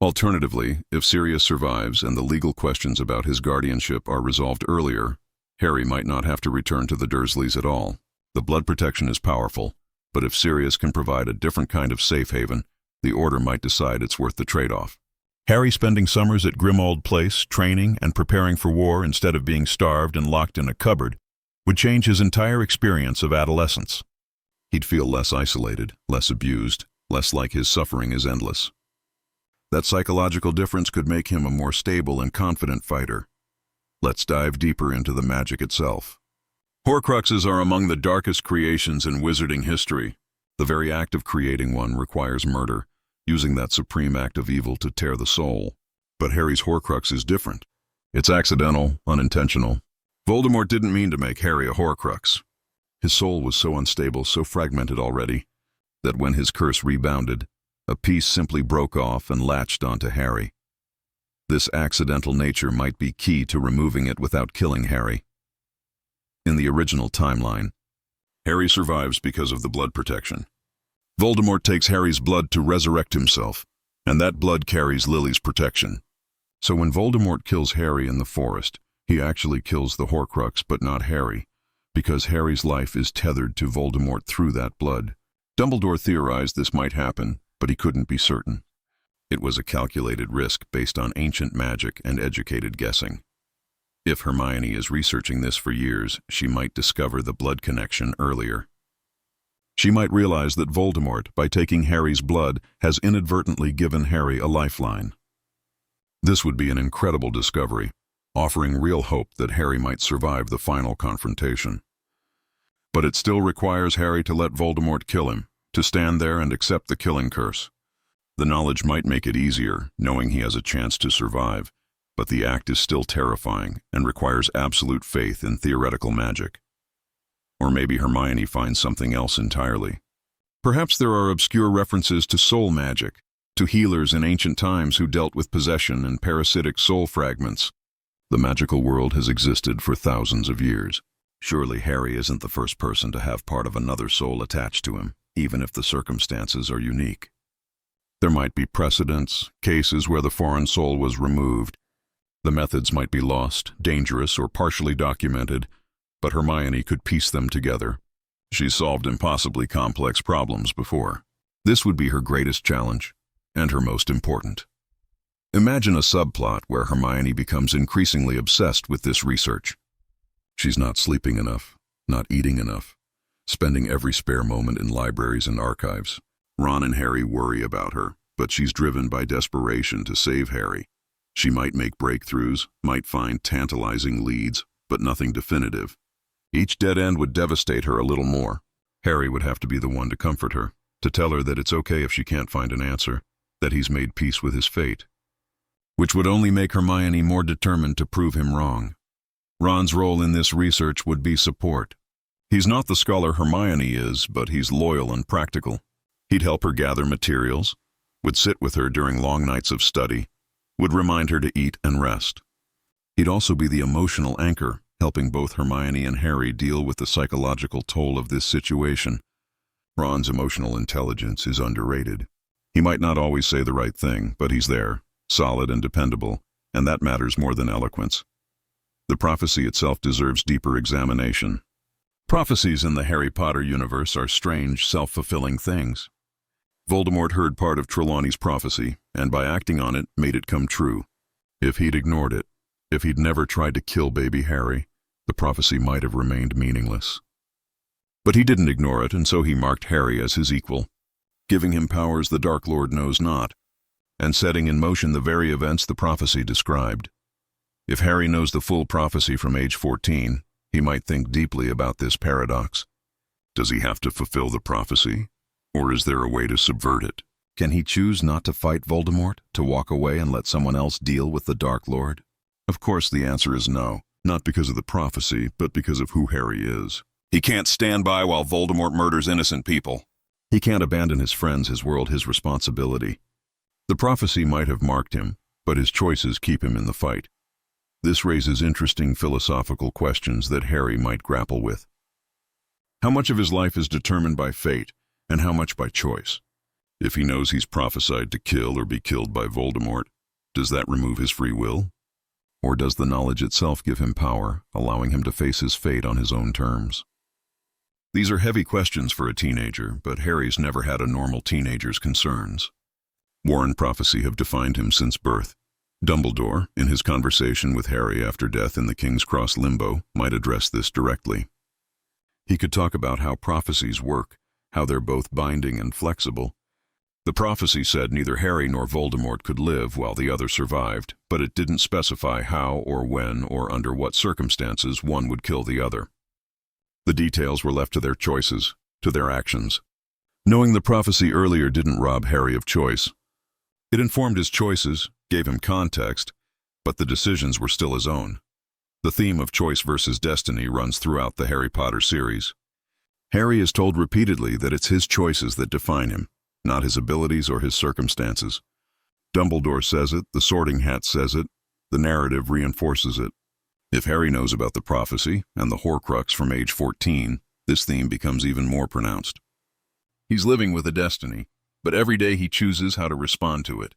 Alternatively, if Sirius survives and the legal questions about his guardianship are resolved earlier, Harry might not have to return to the Dursleys at all. The blood protection is powerful, but if Sirius can provide a different kind of safe haven, the Order might decide it's worth the trade-off. Harry spending summers at Grimmauld Place, training and preparing for war instead of being starved and locked in a cupboard, would change his entire experience of adolescence. He'd feel less isolated, less abused, less like his suffering is endless. That psychological difference could make him a more stable and confident fighter. Let's dive deeper into the magic itself. Horcruxes are among the darkest creations in wizarding history. The very act of creating one requires murder, using that supreme act of evil to tear the soul. But Harry's Horcrux is different. It's accidental, unintentional. Voldemort didn't mean to make Harry a Horcrux. His soul was so unstable, so fragmented already, that when his curse rebounded, a piece simply broke off and latched onto Harry. This accidental nature might be key to removing it without killing Harry. In the original timeline, Harry survives because of the blood protection. Voldemort takes Harry's blood to resurrect himself, and that blood carries Lily's protection. So when Voldemort kills Harry in the forest, he actually kills the Horcrux but not Harry, because Harry's life is tethered to Voldemort through that blood. Dumbledore theorized this might happen, but he couldn't be certain. It was a calculated risk based on ancient magic and educated guessing. If Hermione is researching this for years, she might discover the blood connection earlier. She might realize that Voldemort, by taking Harry's blood, has inadvertently given Harry a lifeline. This would be an incredible discovery, offering real hope that Harry might survive the final confrontation. But it still requires Harry to let Voldemort kill him, to stand there and accept the killing curse. The knowledge might make it easier, knowing he has a chance to survive, but the act is still terrifying and requires absolute faith in theoretical magic. Or maybe Hermione finds something else entirely. Perhaps there are obscure references to soul magic, to healers in ancient times who dealt with possession and parasitic soul fragments. The magical world has existed for thousands of years. Surely Harry isn't the first person to have part of another soul attached to him, even if the circumstances are unique. There might be precedents, cases where the foreign soul was removed. The methods might be lost, dangerous, or partially documented, but Hermione could piece them together. She's solved impossibly complex problems before. This would be her greatest challenge, and her most important. Imagine a subplot where Hermione becomes increasingly obsessed with this research. She's not sleeping enough, not eating enough, spending every spare moment in libraries and archives. Ron and Harry worry about her, but she's driven by desperation to save Harry. She might make breakthroughs, might find tantalizing leads, but nothing definitive. Each dead end would devastate her a little more. Harry would have to be the one to comfort her, to tell her that it's okay if she can't find an answer, that he's made peace with his fate. Which would only make Hermione more determined to prove him wrong. Ron's role in this research would be support. He's not the scholar Hermione is, but he's loyal and practical. He'd help her gather materials, would sit with her during long nights of study, would remind her to eat and rest. He'd also be the emotional anchor, helping both Hermione and Harry deal with the psychological toll of this situation. Ron's emotional intelligence is underrated. He might not always say the right thing, but he's there, solid and dependable, and that matters more than eloquence. The prophecy itself deserves deeper examination. Prophecies in the Harry Potter universe are strange, self-fulfilling things. Voldemort heard part of Trelawney's prophecy, and by acting on it, made it come true. If he'd ignored it, if he'd never tried to kill baby Harry, the prophecy might have remained meaningless. But he didn't ignore it, and so he marked Harry as his equal, giving him powers the Dark Lord knows not, and setting in motion the very events the prophecy described. If Harry knows the full prophecy from age 14, he might think deeply about this paradox. Does he have to fulfill the prophecy, or is there a way to subvert it? Can he choose not to fight Voldemort, to walk away and let someone else deal with the Dark Lord? Of course the answer is no, not because of the prophecy, but because of who Harry is. He can't stand by while Voldemort murders innocent people. He can't abandon his friends, his world, his responsibility. The prophecy might have marked him, but his choices keep him in the fight. This raises interesting philosophical questions that Harry might grapple with. How much of his life is determined by fate, and how much by choice? If he knows he's prophesied to kill or be killed by Voldemort, does that remove his free will? Or does the knowledge itself give him power, allowing him to face his fate on his own terms? These are heavy questions for a teenager, but Harry's never had a normal teenager's concerns. War and prophecy have defined him since birth. Dumbledore, in his conversation with Harry after death in the King's Cross limbo, might address this directly. He could talk about how prophecies work, how they're both binding and flexible. The prophecy said neither Harry nor Voldemort could live while the other survived, but it didn't specify how or when or under what circumstances one would kill the other. The details were left to their choices, to their actions. Knowing the prophecy earlier didn't rob Harry of choice. It informed his choices, gave him context, but the decisions were still his own. The theme of choice versus destiny runs throughout the Harry Potter series. Harry is told repeatedly that it's his choices that define him, not his abilities or his circumstances. Dumbledore says it, the Sorting Hat says it, the narrative reinforces it. If Harry knows about the prophecy and the Horcrux from age 14, this theme becomes even more pronounced. He's living with a destiny, but every day he chooses how to respond to it.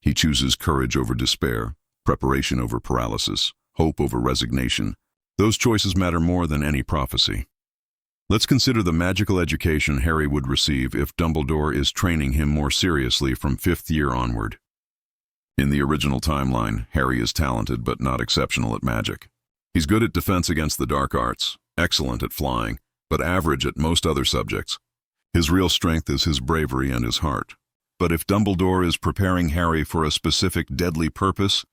He chooses courage over despair, preparation over paralysis, hope over resignation. Those choices matter more than any prophecy. Let's consider the magical education Harry would receive if Dumbledore is training him more seriously from 5th year onward. In the original timeline, Harry is talented but not exceptional at magic. He's good at defense against the dark arts, excellent at flying, but average at most other subjects. His real strength is his bravery and his heart. But if Dumbledore is preparing Harry for a specific deadly purpose,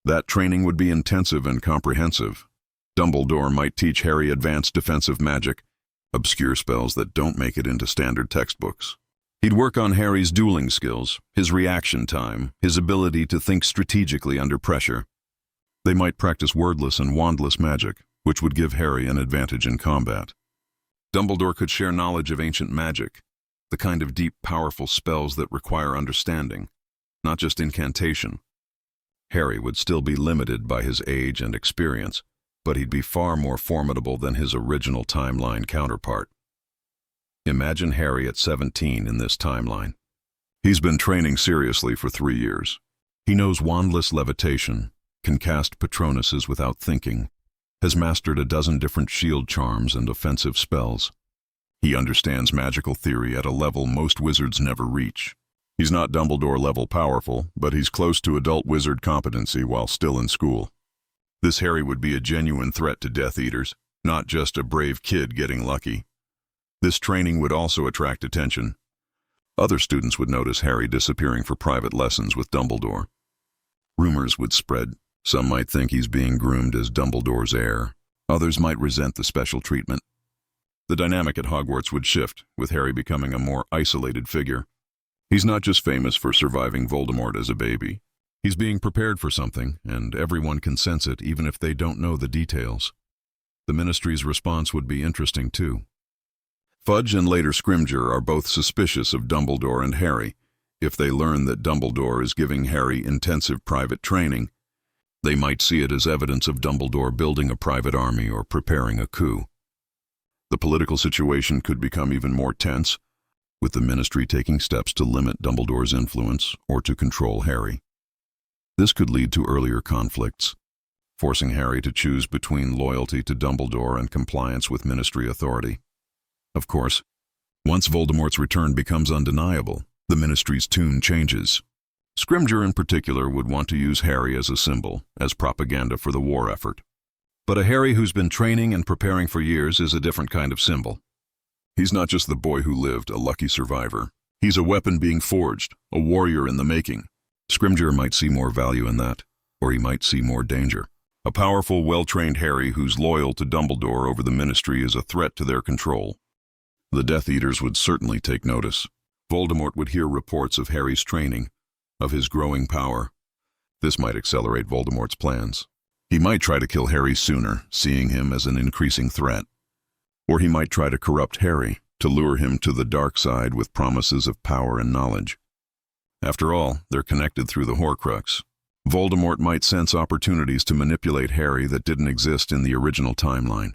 that training would be intensive and comprehensive. Dumbledore might teach Harry advanced defensive magic, obscure spells that don't make it into standard textbooks. He'd work on Harry's dueling skills, his reaction time, his ability to think strategically under pressure. They might practice wordless and wandless magic, which would give Harry an advantage in combat. Dumbledore could share knowledge of ancient magic, the kind of deep, powerful spells that require understanding, not just incantation. Harry would still be limited by his age and experience, but he'd be far more formidable than his original timeline counterpart. Imagine Harry at 17 in this timeline. He's been training seriously for 3 years. He knows wandless levitation, can cast Patronuses without thinking, has mastered a dozen different shield charms and offensive spells. He understands magical theory at a level most wizards never reach. He's not Dumbledore-level powerful, but he's close to adult wizard competency while still in school. This Harry would be a genuine threat to Death Eaters, not just a brave kid getting lucky. This training would also attract attention. Other students would notice Harry disappearing for private lessons with Dumbledore. Rumors would spread. Some might think he's being groomed as Dumbledore's heir. Others might resent the special treatment. The dynamic at Hogwarts would shift, with Harry becoming a more isolated figure. He's not just famous for surviving Voldemort as a baby. He's being prepared for something, and everyone can sense it even if they don't know the details. The Ministry's response would be interesting too. Fudge and later Scrimgeour are both suspicious of Dumbledore and Harry. If they learn that Dumbledore is giving Harry intensive private training, they might see it as evidence of Dumbledore building a private army or preparing a coup. The political situation could become even more tense, with the Ministry taking steps to limit Dumbledore's influence or to control Harry. This could lead to earlier conflicts, forcing Harry to choose between loyalty to Dumbledore and compliance with Ministry authority. Of course, once Voldemort's return becomes undeniable, the Ministry's tune changes. Scrimgeour in particular would want to use Harry as a symbol, as propaganda for the war effort. But a Harry who's been training and preparing for years is a different kind of symbol. He's not just the boy who lived, a lucky survivor. He's a weapon being forged, a warrior in the making. Scrimgeour might see more value in that, or he might see more danger. A powerful, well-trained Harry who's loyal to Dumbledore over the Ministry is a threat to their control. The Death Eaters would certainly take notice. Voldemort would hear reports of Harry's training, of his growing power. This might accelerate Voldemort's plans. He might try to kill Harry sooner, seeing him as an increasing threat. Or he might try to corrupt Harry, to lure him to the dark side with promises of power and knowledge. After all, they're connected through the Horcrux. Voldemort might sense opportunities to manipulate Harry that didn't exist in the original timeline.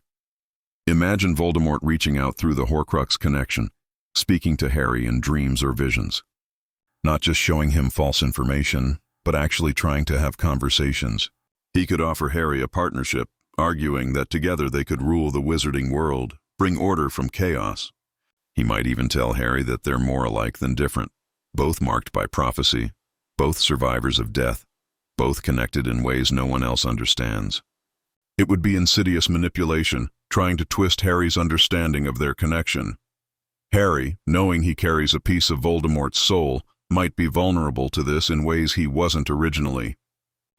Imagine Voldemort reaching out through the Horcrux connection, speaking to Harry in dreams or visions. Not just showing him false information, but actually trying to have conversations. He could offer Harry a partnership, arguing that together they could rule the wizarding world, bring order from chaos. He might even tell Harry that they're more alike than different, both marked by prophecy, both survivors of death, both connected in ways no one else understands. It would be insidious manipulation, trying to twist Harry's understanding of their connection. Harry, knowing he carries a piece of Voldemort's soul, might be vulnerable to this in ways he wasn't originally.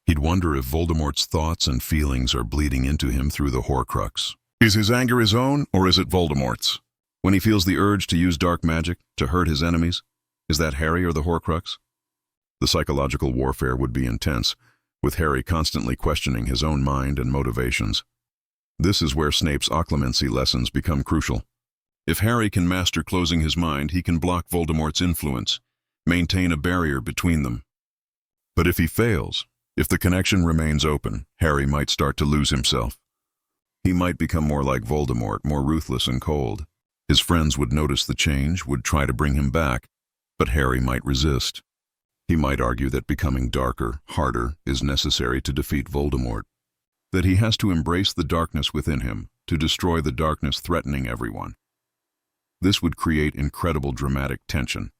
He'd wonder if Voldemort's thoughts and feelings are bleeding into him through the Horcrux. Is his anger his own, or is it Voldemort's? When he feels the urge to use dark magic, to hurt his enemies, is that Harry or the Horcrux? The psychological warfare would be intense, with Harry constantly questioning his own mind and motivations. This is where Snape's occlumency lessons become crucial. If Harry can master closing his mind, he can block Voldemort's influence, maintain a barrier between them. But if he fails, if the connection remains open, Harry might start to lose himself. He might become more like Voldemort, more ruthless and cold. His friends would notice the change, would try to bring him back, but Harry might resist. He might argue that becoming darker, harder, is necessary to defeat Voldemort, that he has to embrace the darkness within him, to destroy the darkness threatening everyone. This would create incredible dramatic tension.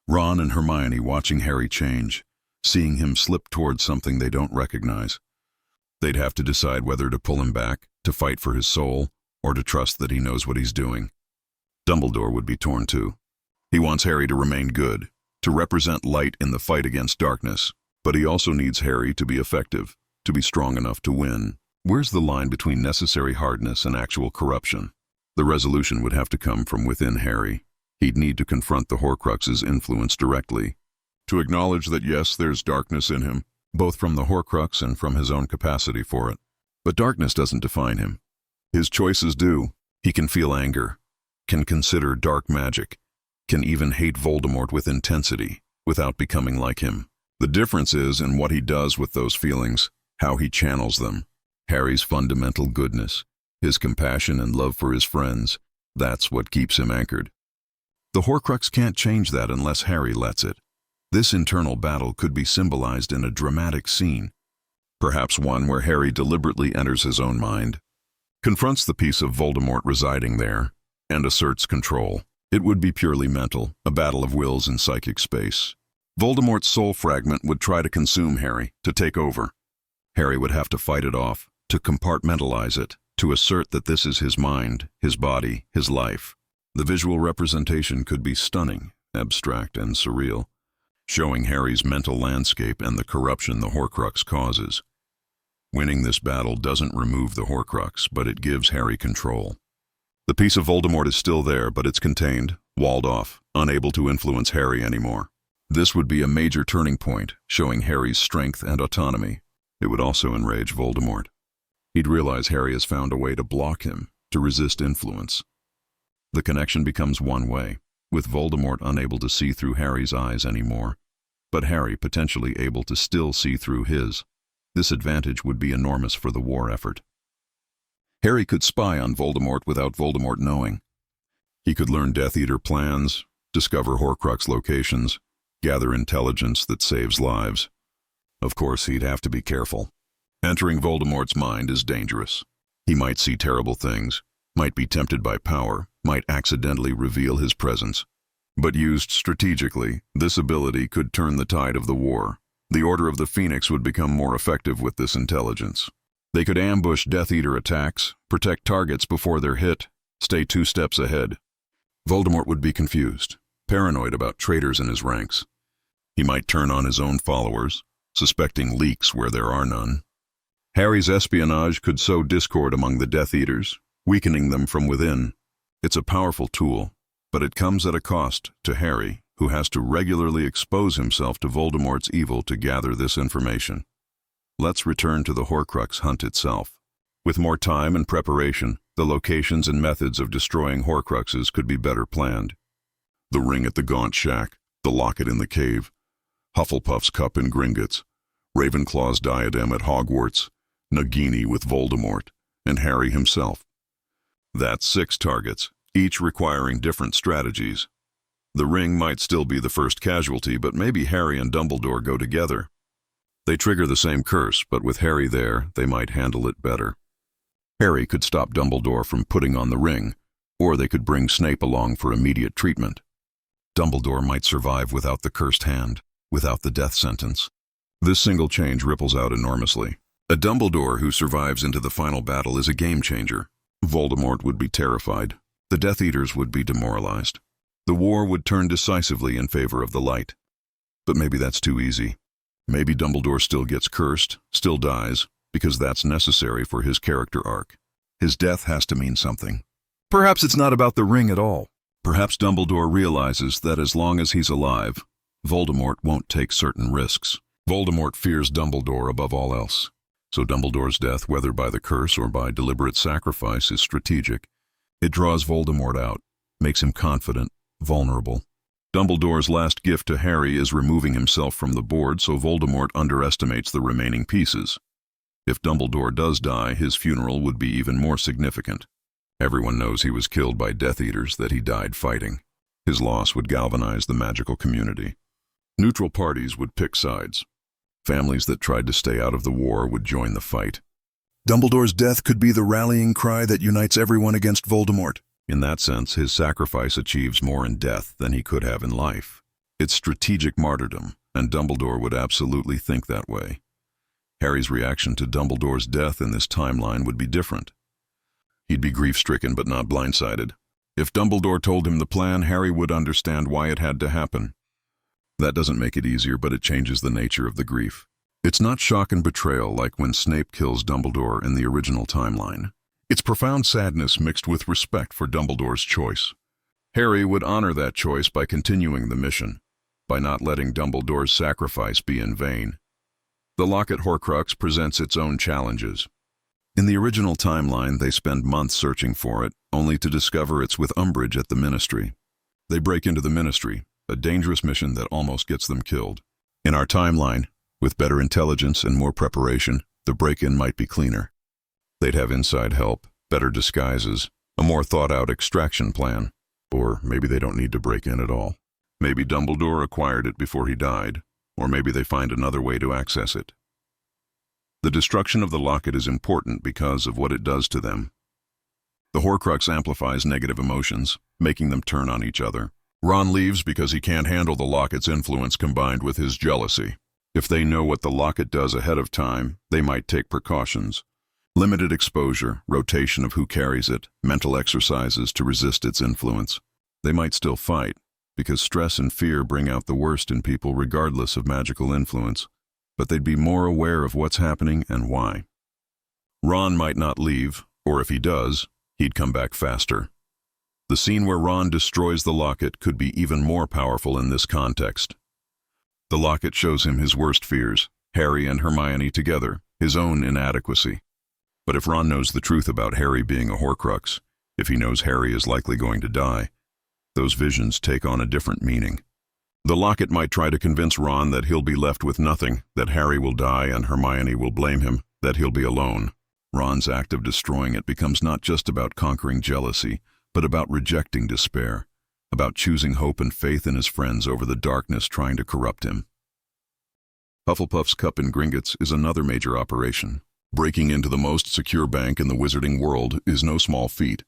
Ron and Hermione watching Harry change, seeing him slip towards something they don't recognize. They'd have to decide whether to pull him back, to fight for his soul, or to trust that he knows what he's doing. Dumbledore would be torn too. He wants Harry to remain good, to represent light in the fight against darkness, but he also needs Harry to be effective, to be strong enough to win. Where's the line between necessary hardness and actual corruption? The resolution would have to come from within Harry. He'd need to confront the Horcrux's influence directly, to acknowledge that yes, there's darkness in him, both from the Horcrux and from his own capacity for it. But darkness doesn't define him. His choices do. He can feel anger, can consider dark magic, can even hate Voldemort with intensity, without becoming like him. The difference is in what he does with those feelings, how he channels them. Harry's fundamental goodness, his compassion and love for his friends, that's what keeps him anchored. The Horcrux can't change that unless Harry lets it. This internal battle could be symbolized in a dramatic scene, perhaps one where Harry deliberately enters his own mind, confronts the piece of Voldemort residing there, and asserts control. It would be purely mental, a battle of wills in psychic space. Voldemort's soul fragment would try to consume Harry, to take over. Harry would have to fight it off, to compartmentalize it, to assert that this is his mind, his body, his life. The visual representation could be stunning, abstract, and surreal, showing Harry's mental landscape and the corruption the Horcrux causes. Winning this battle doesn't remove the Horcrux, but it gives Harry control. The piece of Voldemort is still there, but it's contained, walled off, unable to influence Harry anymore. This would be a major turning point, showing Harry's strength and autonomy. It would also enrage Voldemort. He'd realize Harry has found a way to block him, to resist influence. The connection becomes one way, with Voldemort unable to see through Harry's eyes anymore, but Harry potentially able to still see through his. This advantage would be enormous for the war effort. Harry could spy on Voldemort without Voldemort knowing. He could learn Death Eater plans, discover Horcrux locations, gather intelligence that saves lives. Of course, he'd have to be careful. Entering Voldemort's mind is dangerous. He might see terrible things, might be tempted by power, might accidentally reveal his presence. But used strategically, this ability could turn the tide of the war. The Order of the Phoenix would become more effective with this intelligence. They could ambush Death Eater attacks, protect targets before they're hit, stay 2 steps ahead. Voldemort would be confused, paranoid about traitors in his ranks. He might turn on his own followers, suspecting leaks where there are none. Harry's espionage could sow discord among the Death Eaters, weakening them from within. It's a powerful tool, but it comes at a cost to Harry, who has to regularly expose himself to Voldemort's evil to gather this information. Let's return to the Horcrux hunt itself. With more time and preparation, the locations and methods of destroying Horcruxes could be better planned. The ring at the Gaunt Shack, the locket in the cave, Hufflepuff's cup in Gringotts, Ravenclaw's diadem at Hogwarts, Nagini with Voldemort, and Harry himself. That's 6 targets, each requiring different strategies. The ring might still be the first casualty, but maybe Harry and Dumbledore go together. They trigger the same curse, but with Harry there, they might handle it better. Harry could stop Dumbledore from putting on the ring, or they could bring Snape along for immediate treatment. Dumbledore might survive without the cursed hand, without the death sentence. This single change ripples out enormously. A Dumbledore who survives into the final battle is a game changer. Voldemort would be terrified. The Death Eaters would be demoralized. The war would turn decisively in favor of the light. But maybe that's too easy. Maybe Dumbledore still gets cursed, still dies, because that's necessary for his character arc. His death has to mean something. Perhaps it's not about the ring at all. Perhaps Dumbledore realizes that as long as he's alive, Voldemort won't take certain risks. Voldemort fears Dumbledore above all else. So Dumbledore's death, whether by the curse or by deliberate sacrifice, is strategic. It draws Voldemort out, makes him confident, vulnerable. Dumbledore's last gift to Harry is removing himself from the board, so Voldemort underestimates the remaining pieces. If Dumbledore does die, his funeral would be even more significant. Everyone knows he was killed by Death Eaters, that he died fighting. His loss would galvanize the magical community. Neutral parties would pick sides. Families that tried to stay out of the war would join the fight. Dumbledore's death could be the rallying cry that unites everyone against Voldemort. In that sense, his sacrifice achieves more in death than he could have in life. It's strategic martyrdom, and Dumbledore would absolutely think that way. Harry's reaction to Dumbledore's death in this timeline would be different. He'd be grief-stricken but not blindsided. If Dumbledore told him the plan, Harry would understand why it had to happen. That doesn't make it easier, but it changes the nature of the grief. It's not shock and betrayal like when Snape kills Dumbledore in the original timeline. It's profound sadness mixed with respect for Dumbledore's choice. Harry would honor that choice by continuing the mission, by not letting Dumbledore's sacrifice be in vain. The locket Horcrux presents its own challenges. In the original timeline, they spend months searching for it, only to discover it's with Umbridge at the Ministry. They break into the Ministry, a dangerous mission that almost gets them killed. In our timeline, with better intelligence and more preparation, the break-in might be cleaner. They'd have inside help, better disguises, a more thought-out extraction plan. Or maybe they don't need to break in at all. Maybe Dumbledore acquired it before he died, or maybe they find another way to access it. The destruction of the locket is important because of what it does to them. The Horcrux amplifies negative emotions, making them turn on each other. Ron leaves because he can't handle the locket's influence combined with his jealousy. If they know what the locket does ahead of time, they might take precautions. Limited exposure, rotation of who carries it, mental exercises to resist its influence. They might still fight, because stress and fear bring out the worst in people regardless of magical influence, but they'd be more aware of what's happening and why. Ron might not leave, or if he does, he'd come back faster. The scene where Ron destroys the locket could be even more powerful in this context. The locket shows him his worst fears, Harry and Hermione together, his own inadequacy. But if Ron knows the truth about Harry being a Horcrux, if he knows Harry is likely going to die, those visions take on a different meaning. The locket might try to convince Ron that he'll be left with nothing, that Harry will die and Hermione will blame him, that he'll be alone. Ron's act of destroying it becomes not just about conquering jealousy, but about rejecting despair, about choosing hope and faith in his friends over the darkness trying to corrupt him. Hufflepuff's Cup in Gringotts is another major operation. Breaking into the most secure bank in the wizarding world is no small feat.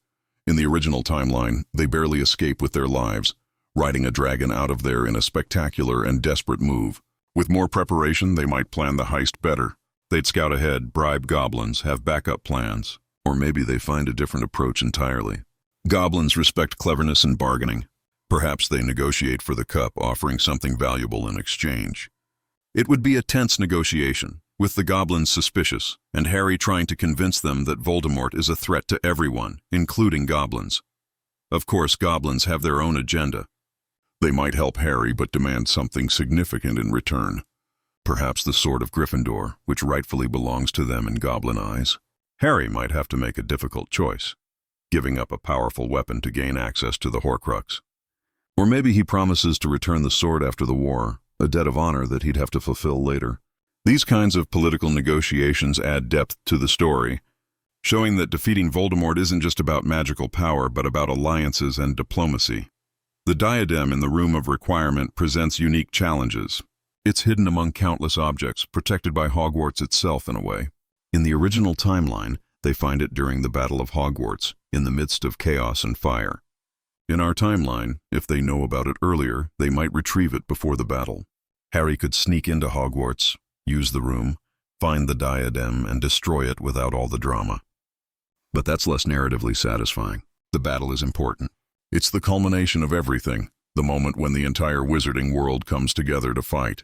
In the original timeline, they barely escape with their lives, riding a dragon out of there in a spectacular and desperate move. With more preparation, they might plan the heist better. They'd scout ahead, bribe goblins, have backup plans. Or maybe they find a different approach entirely. Goblins respect cleverness and bargaining. Perhaps they negotiate for the cup, offering something valuable in exchange. It would be a tense negotiation, with the goblins suspicious, and Harry trying to convince them that Voldemort is a threat to everyone, including goblins. Of course, goblins have their own agenda. They might help Harry but demand something significant in return. Perhaps the sword of Gryffindor, which rightfully belongs to them in goblin eyes. Harry might have to make a difficult choice, giving up a powerful weapon to gain access to the Horcrux. Or maybe he promises to return the sword after the war, a debt of honor that he'd have to fulfill later. These kinds of political negotiations add depth to the story, showing that defeating Voldemort isn't just about magical power but about alliances and diplomacy. The diadem in the Room of Requirement presents unique challenges. It's hidden among countless objects, protected by Hogwarts itself in a way. In the original timeline, they find it during the Battle of Hogwarts, in the midst of chaos and fire. In our timeline, if they know about it earlier, they might retrieve it before the battle. Harry could sneak into Hogwarts, use the room, find the diadem, and destroy it without all the drama. But that's less narratively satisfying. The battle is important. It's the culmination of everything, the moment when the entire wizarding world comes together to fight.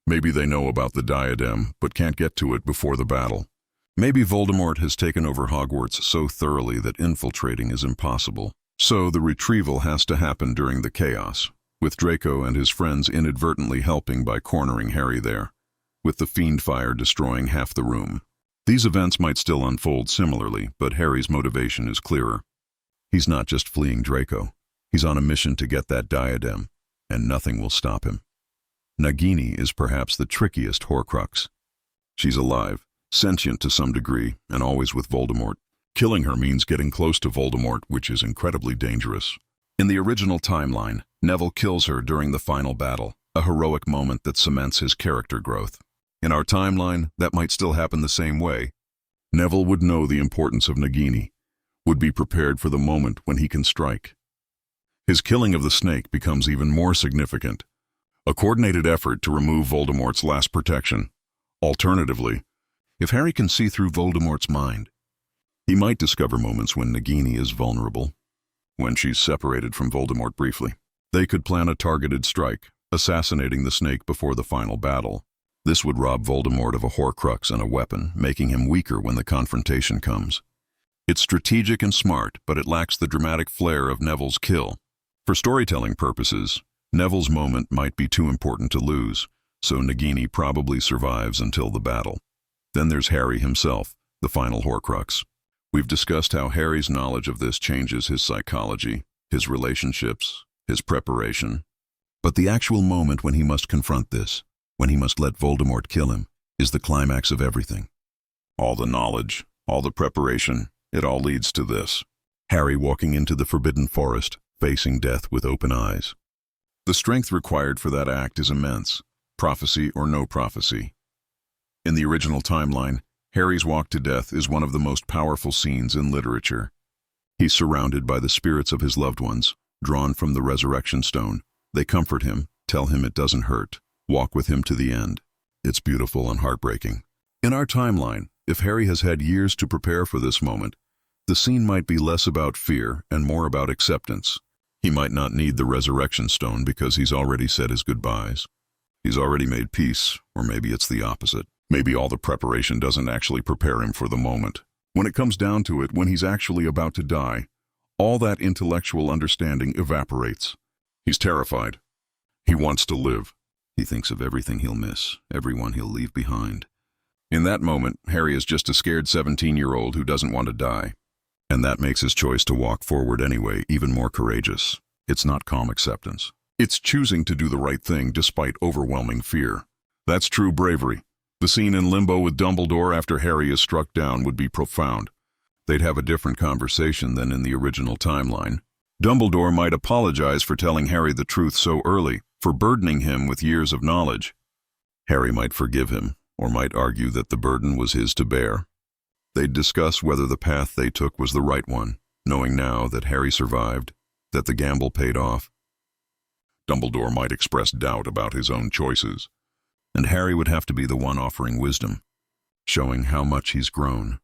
Maybe they know about the diadem, but can't get to it before the battle. Maybe Voldemort has taken over Hogwarts so thoroughly that infiltrating is impossible. So the retrieval has to happen during the chaos, with Draco and his friends inadvertently helping by cornering Harry there, with the fiend fire destroying half the room. These events might still unfold similarly, but Harry's motivation is clearer. He's not just fleeing Draco. He's on a mission to get that diadem, and nothing will stop him. Nagini is perhaps the trickiest Horcrux. She's alive, sentient to some degree, and always with Voldemort. Killing her means getting close to Voldemort, which is incredibly dangerous. In the original timeline, Neville kills her during the final battle, a heroic moment that cements his character growth. In our timeline, that might still happen the same way. Neville would know the importance of Nagini, would be prepared for the moment when he can strike. His killing of the snake becomes even more significant, a coordinated effort to remove Voldemort's last protection. Alternatively, if Harry can see through Voldemort's mind, he might discover moments when Nagini is vulnerable, when she's separated from Voldemort briefly. They could plan a targeted strike, assassinating the snake before the final battle. This would rob Voldemort of a Horcrux and a weapon, making him weaker when the confrontation comes. It's strategic and smart, but it lacks the dramatic flair of Neville's kill. For storytelling purposes, Neville's moment might be too important to lose, so Nagini probably survives until the battle. Then there's Harry himself, the final Horcrux. We've discussed how Harry's knowledge of this changes his psychology, his relationships, his preparation. But the actual moment when he must confront this, when he must let Voldemort kill him, is the climax of everything. All the knowledge, all the preparation, it all leads to this. Harry walking into the Forbidden Forest, facing death with open eyes. The strength required for that act is immense, prophecy or no prophecy. In the original timeline, Harry's walk to death is one of the most powerful scenes in literature. He's surrounded by the spirits of his loved ones, drawn from the resurrection stone. They comfort him, tell him it doesn't hurt, walk with him to the end. It's beautiful and heartbreaking. In our timeline, if Harry has had years to prepare for this moment, the scene might be less about fear and more about acceptance. He might not need the resurrection stone because he's already said his goodbyes. He's already made peace, or maybe it's the opposite. Maybe all the preparation doesn't actually prepare him for the moment. When it comes down to it, when he's actually about to die, all that intellectual understanding evaporates. He's terrified. He wants to live. He thinks of everything he'll miss, everyone he'll leave behind. In that moment, Harry is just a scared 17-year-old who doesn't want to die. And that makes his choice to walk forward anyway even more courageous. It's not calm acceptance. It's choosing to do the right thing despite overwhelming fear. That's true bravery. The scene in Limbo with Dumbledore after Harry is struck down would be profound. They'd have a different conversation than in the original timeline. Dumbledore might apologize for telling Harry the truth so early, for burdening him with years of knowledge. Harry might forgive him, or might argue that the burden was his to bear. They'd discuss whether the path they took was the right one, knowing now that Harry survived, that the gamble paid off. Dumbledore might express doubt about his own choices, and Harry would have to be the one offering wisdom, showing how much he's grown.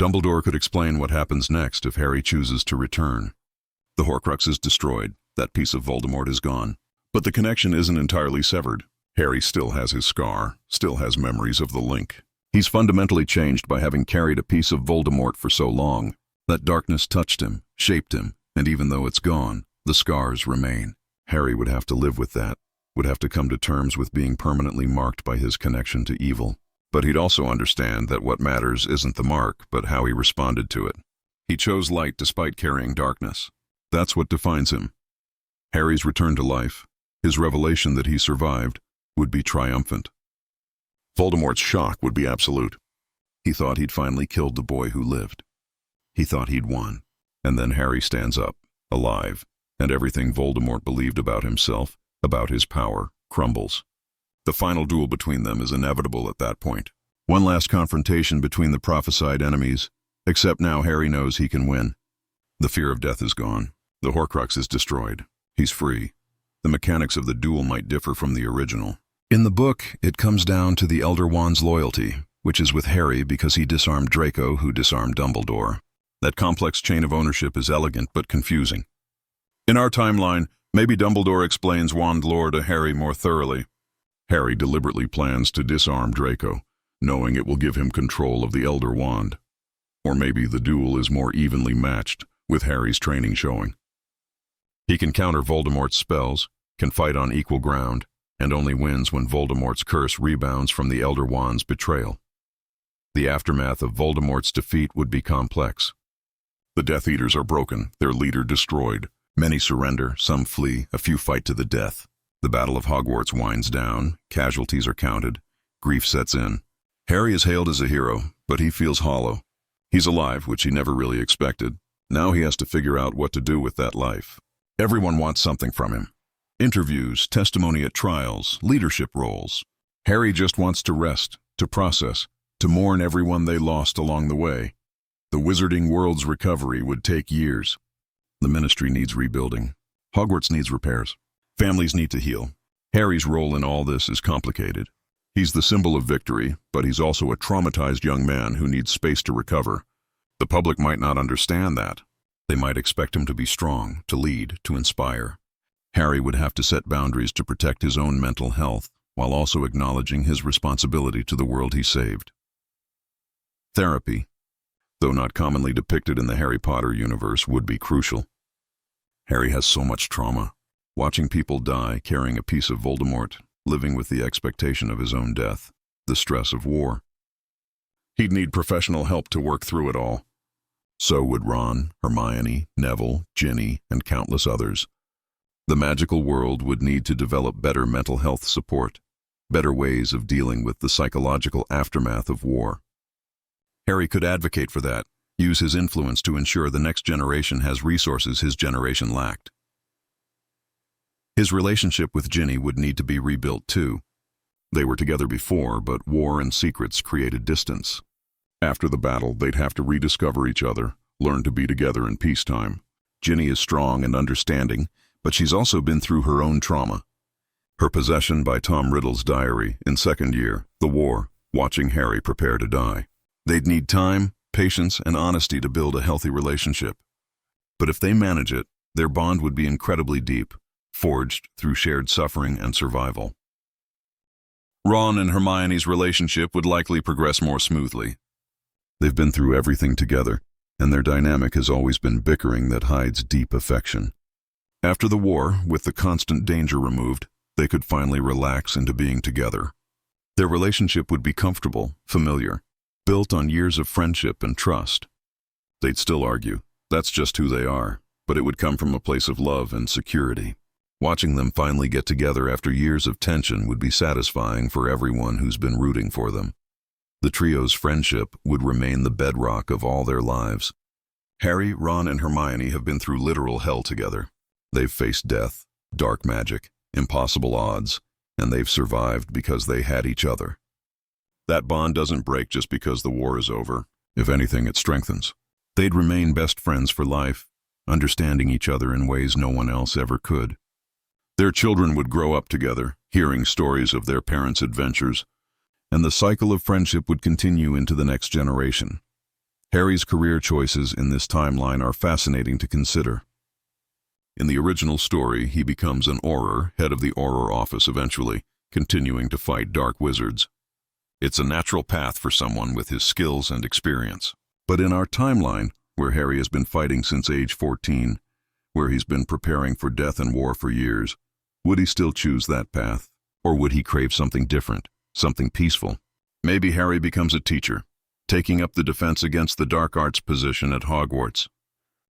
Dumbledore could explain what happens next if Harry chooses to return. The Horcrux is destroyed, that piece of Voldemort is gone, but the connection isn't entirely severed. Harry still has his scar, still has memories of the link. He's fundamentally changed by having carried a piece of Voldemort for so long. That darkness touched him, shaped him, and even though it's gone, the scars remain. Harry would have to live with that, would have to come to terms with being permanently marked by his connection to evil. But he'd also understand that what matters isn't the mark, but how he responded to it. He chose light despite carrying darkness. That's what defines him. Harry's return to life, his revelation that he survived, would be triumphant. Voldemort's shock would be absolute. He thought he'd finally killed the boy who lived. He thought he'd won. And then Harry stands up, alive, and everything Voldemort believed about himself, about his power, crumbles. The final duel between them is inevitable at that point. One last confrontation between the prophesied enemies, except now Harry knows he can win. The fear of death is gone. The Horcrux is destroyed. He's free. The mechanics of the duel might differ from the original. In the book, it comes down to the Elder Wand's loyalty, which is with Harry because he disarmed Draco, who disarmed Dumbledore. That complex chain of ownership is elegant but confusing. In our timeline, maybe Dumbledore explains wand lore to Harry more thoroughly. Harry deliberately plans to disarm Draco, knowing it will give him control of the Elder Wand. Or maybe the duel is more evenly matched, with Harry's training showing. He can counter Voldemort's spells, can fight on equal ground, and only wins when Voldemort's curse rebounds from the Elder Wand's betrayal. The aftermath of Voldemort's defeat would be complex. The Death Eaters are broken, their leader destroyed. Many surrender, some flee, a few fight to the death. The Battle of Hogwarts winds down, casualties are counted, grief sets in. Harry is hailed as a hero, but he feels hollow. He's alive, which he never really expected. Now he has to figure out what to do with that life. Everyone wants something from him. Interviews, testimony at trials, leadership roles. Harry just wants to rest, to process, to mourn everyone they lost along the way. The wizarding world's recovery would take years. The Ministry needs rebuilding. Hogwarts needs repairs. Families need to heal. Harry's role in all this is complicated. He's the symbol of victory, but he's also a traumatized young man who needs space to recover. The public might not understand that. They might expect him to be strong, to lead, to inspire. Harry would have to set boundaries to protect his own mental health, while also acknowledging his responsibility to the world he saved. Therapy, though not commonly depicted in the Harry Potter universe, would be crucial. Harry has so much trauma. Watching people die, carrying a piece of Voldemort, living with the expectation of his own death, the stress of war. He'd need professional help to work through it all. So would Ron, Hermione, Neville, Ginny, and countless others. The magical world would need to develop better mental health support, better ways of dealing with the psychological aftermath of war. Harry could advocate for that, use his influence to ensure the next generation has resources his generation lacked. His relationship with Ginny would need to be rebuilt too. They were together before, but war and secrets created distance. After the battle, they'd have to rediscover each other, learn to be together in peacetime. Ginny is strong and understanding, but she's also been through her own trauma. Her possession by Tom Riddle's diary in second year, the war, watching Harry prepare to die. They'd need time, patience, and honesty to build a healthy relationship. But if they manage it, their bond would be incredibly deep, forged through shared suffering and survival. Ron and Hermione's relationship would likely progress more smoothly. They've been through everything together, and their dynamic has always been bickering that hides deep affection. After the war, with the constant danger removed, they could finally relax into being together. Their relationship would be comfortable, familiar, built on years of friendship and trust. They'd still argue, that's just who they are, but it would come from a place of love and security. Watching them finally get together after years of tension would be satisfying for everyone who's been rooting for them. The trio's friendship would remain the bedrock of all their lives. Harry, Ron, and Hermione have been through literal hell together. They've faced death, dark magic, impossible odds, and they've survived because they had each other. That bond doesn't break just because the war is over. If anything, it strengthens. They'd remain best friends for life, understanding each other in ways no one else ever could. Their children would grow up together, hearing stories of their parents' adventures, and the cycle of friendship would continue into the next generation. Harry's career choices in this timeline are fascinating to consider. In the original story, he becomes an Auror, head of the Auror office eventually, continuing to fight dark wizards. It's a natural path for someone with his skills and experience. But in our timeline, where Harry has been fighting since age 14, where he's been preparing for death and war for years, would he still choose that path? Or would he crave something different, something peaceful? Maybe Harry becomes a teacher, taking up the defense against the dark arts position at Hogwarts.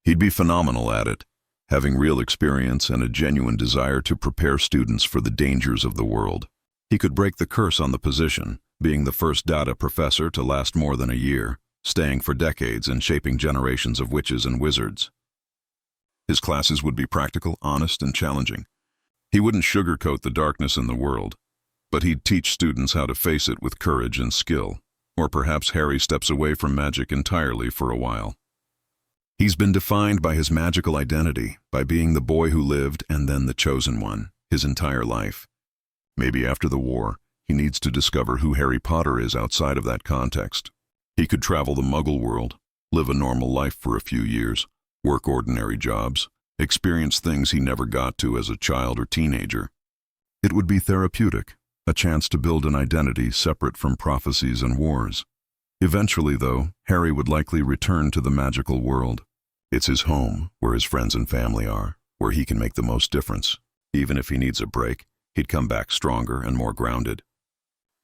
He'd be phenomenal at it, having real experience and a genuine desire to prepare students for the dangers of the world. He could break the curse on the position, being the first Data professor to last more than a year, staying for decades and shaping generations of witches and wizards. His classes would be practical, honest, and challenging. He wouldn't sugarcoat the darkness in the world, but he'd teach students how to face it with courage and skill. Or perhaps Harry steps away from magic entirely for a while. He's been defined by his magical identity, by being the boy who lived and then the chosen one, his entire life. Maybe after the war, he needs to discover who Harry Potter is outside of that context. He could travel the Muggle world, live a normal life for a few years, work ordinary jobs, experience things he never got to as a child or teenager. It would be therapeutic, a chance to build an identity separate from prophecies and wars. Eventually, though, Harry would likely return to the magical world. It's his home, where his friends and family are, where he can make the most difference. Even if he needs a break, he'd come back stronger and more grounded.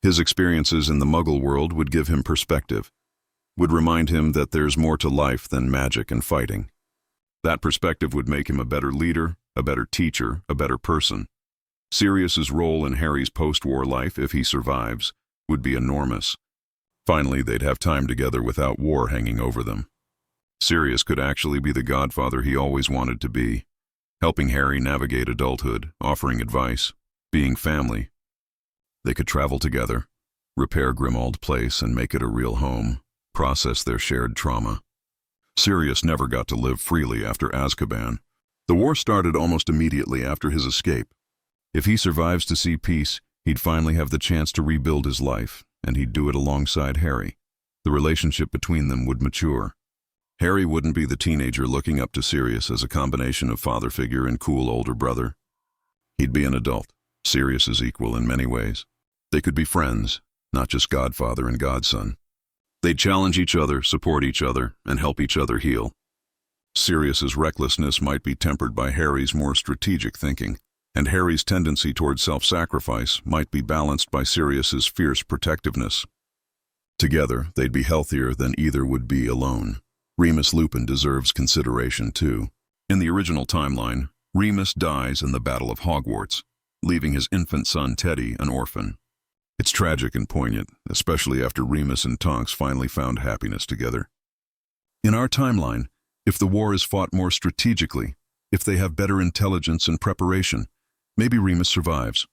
His experiences in the Muggle world would give him perspective, would remind him that there's more to life than magic and fighting. That perspective would make him a better leader, a better teacher, a better person. Sirius's role in Harry's post-war life, if he survives, would be enormous. Finally, they'd have time together without war hanging over them. Sirius could actually be the godfather he always wanted to be, helping Harry navigate adulthood, offering advice, being family. They could travel together, repair Grimmauld Place and make it a real home, process their shared trauma. Sirius never got to live freely after Azkaban. The war started almost immediately after his escape. If he survives to see peace, he'd finally have the chance to rebuild his life, and he'd do it alongside Harry. The relationship between them would mature. Harry wouldn't be the teenager looking up to Sirius as a combination of father figure and cool older brother. He'd be an adult, Sirius's equal in many ways. They could be friends, not just godfather and godson. They'd challenge each other, support each other, and help each other heal. Sirius's recklessness might be tempered by Harry's more strategic thinking, and Harry's tendency toward self-sacrifice might be balanced by Sirius's fierce protectiveness. Together, they'd be healthier than either would be alone. Remus Lupin deserves consideration, too. In the original timeline, Remus dies in the Battle of Hogwarts, leaving his infant son Teddy an orphan. It's tragic and poignant, especially after Remus and Tonks finally found happiness together. In our timeline, if the war is fought more strategically, if they have better intelligence and preparation, maybe Remus survives.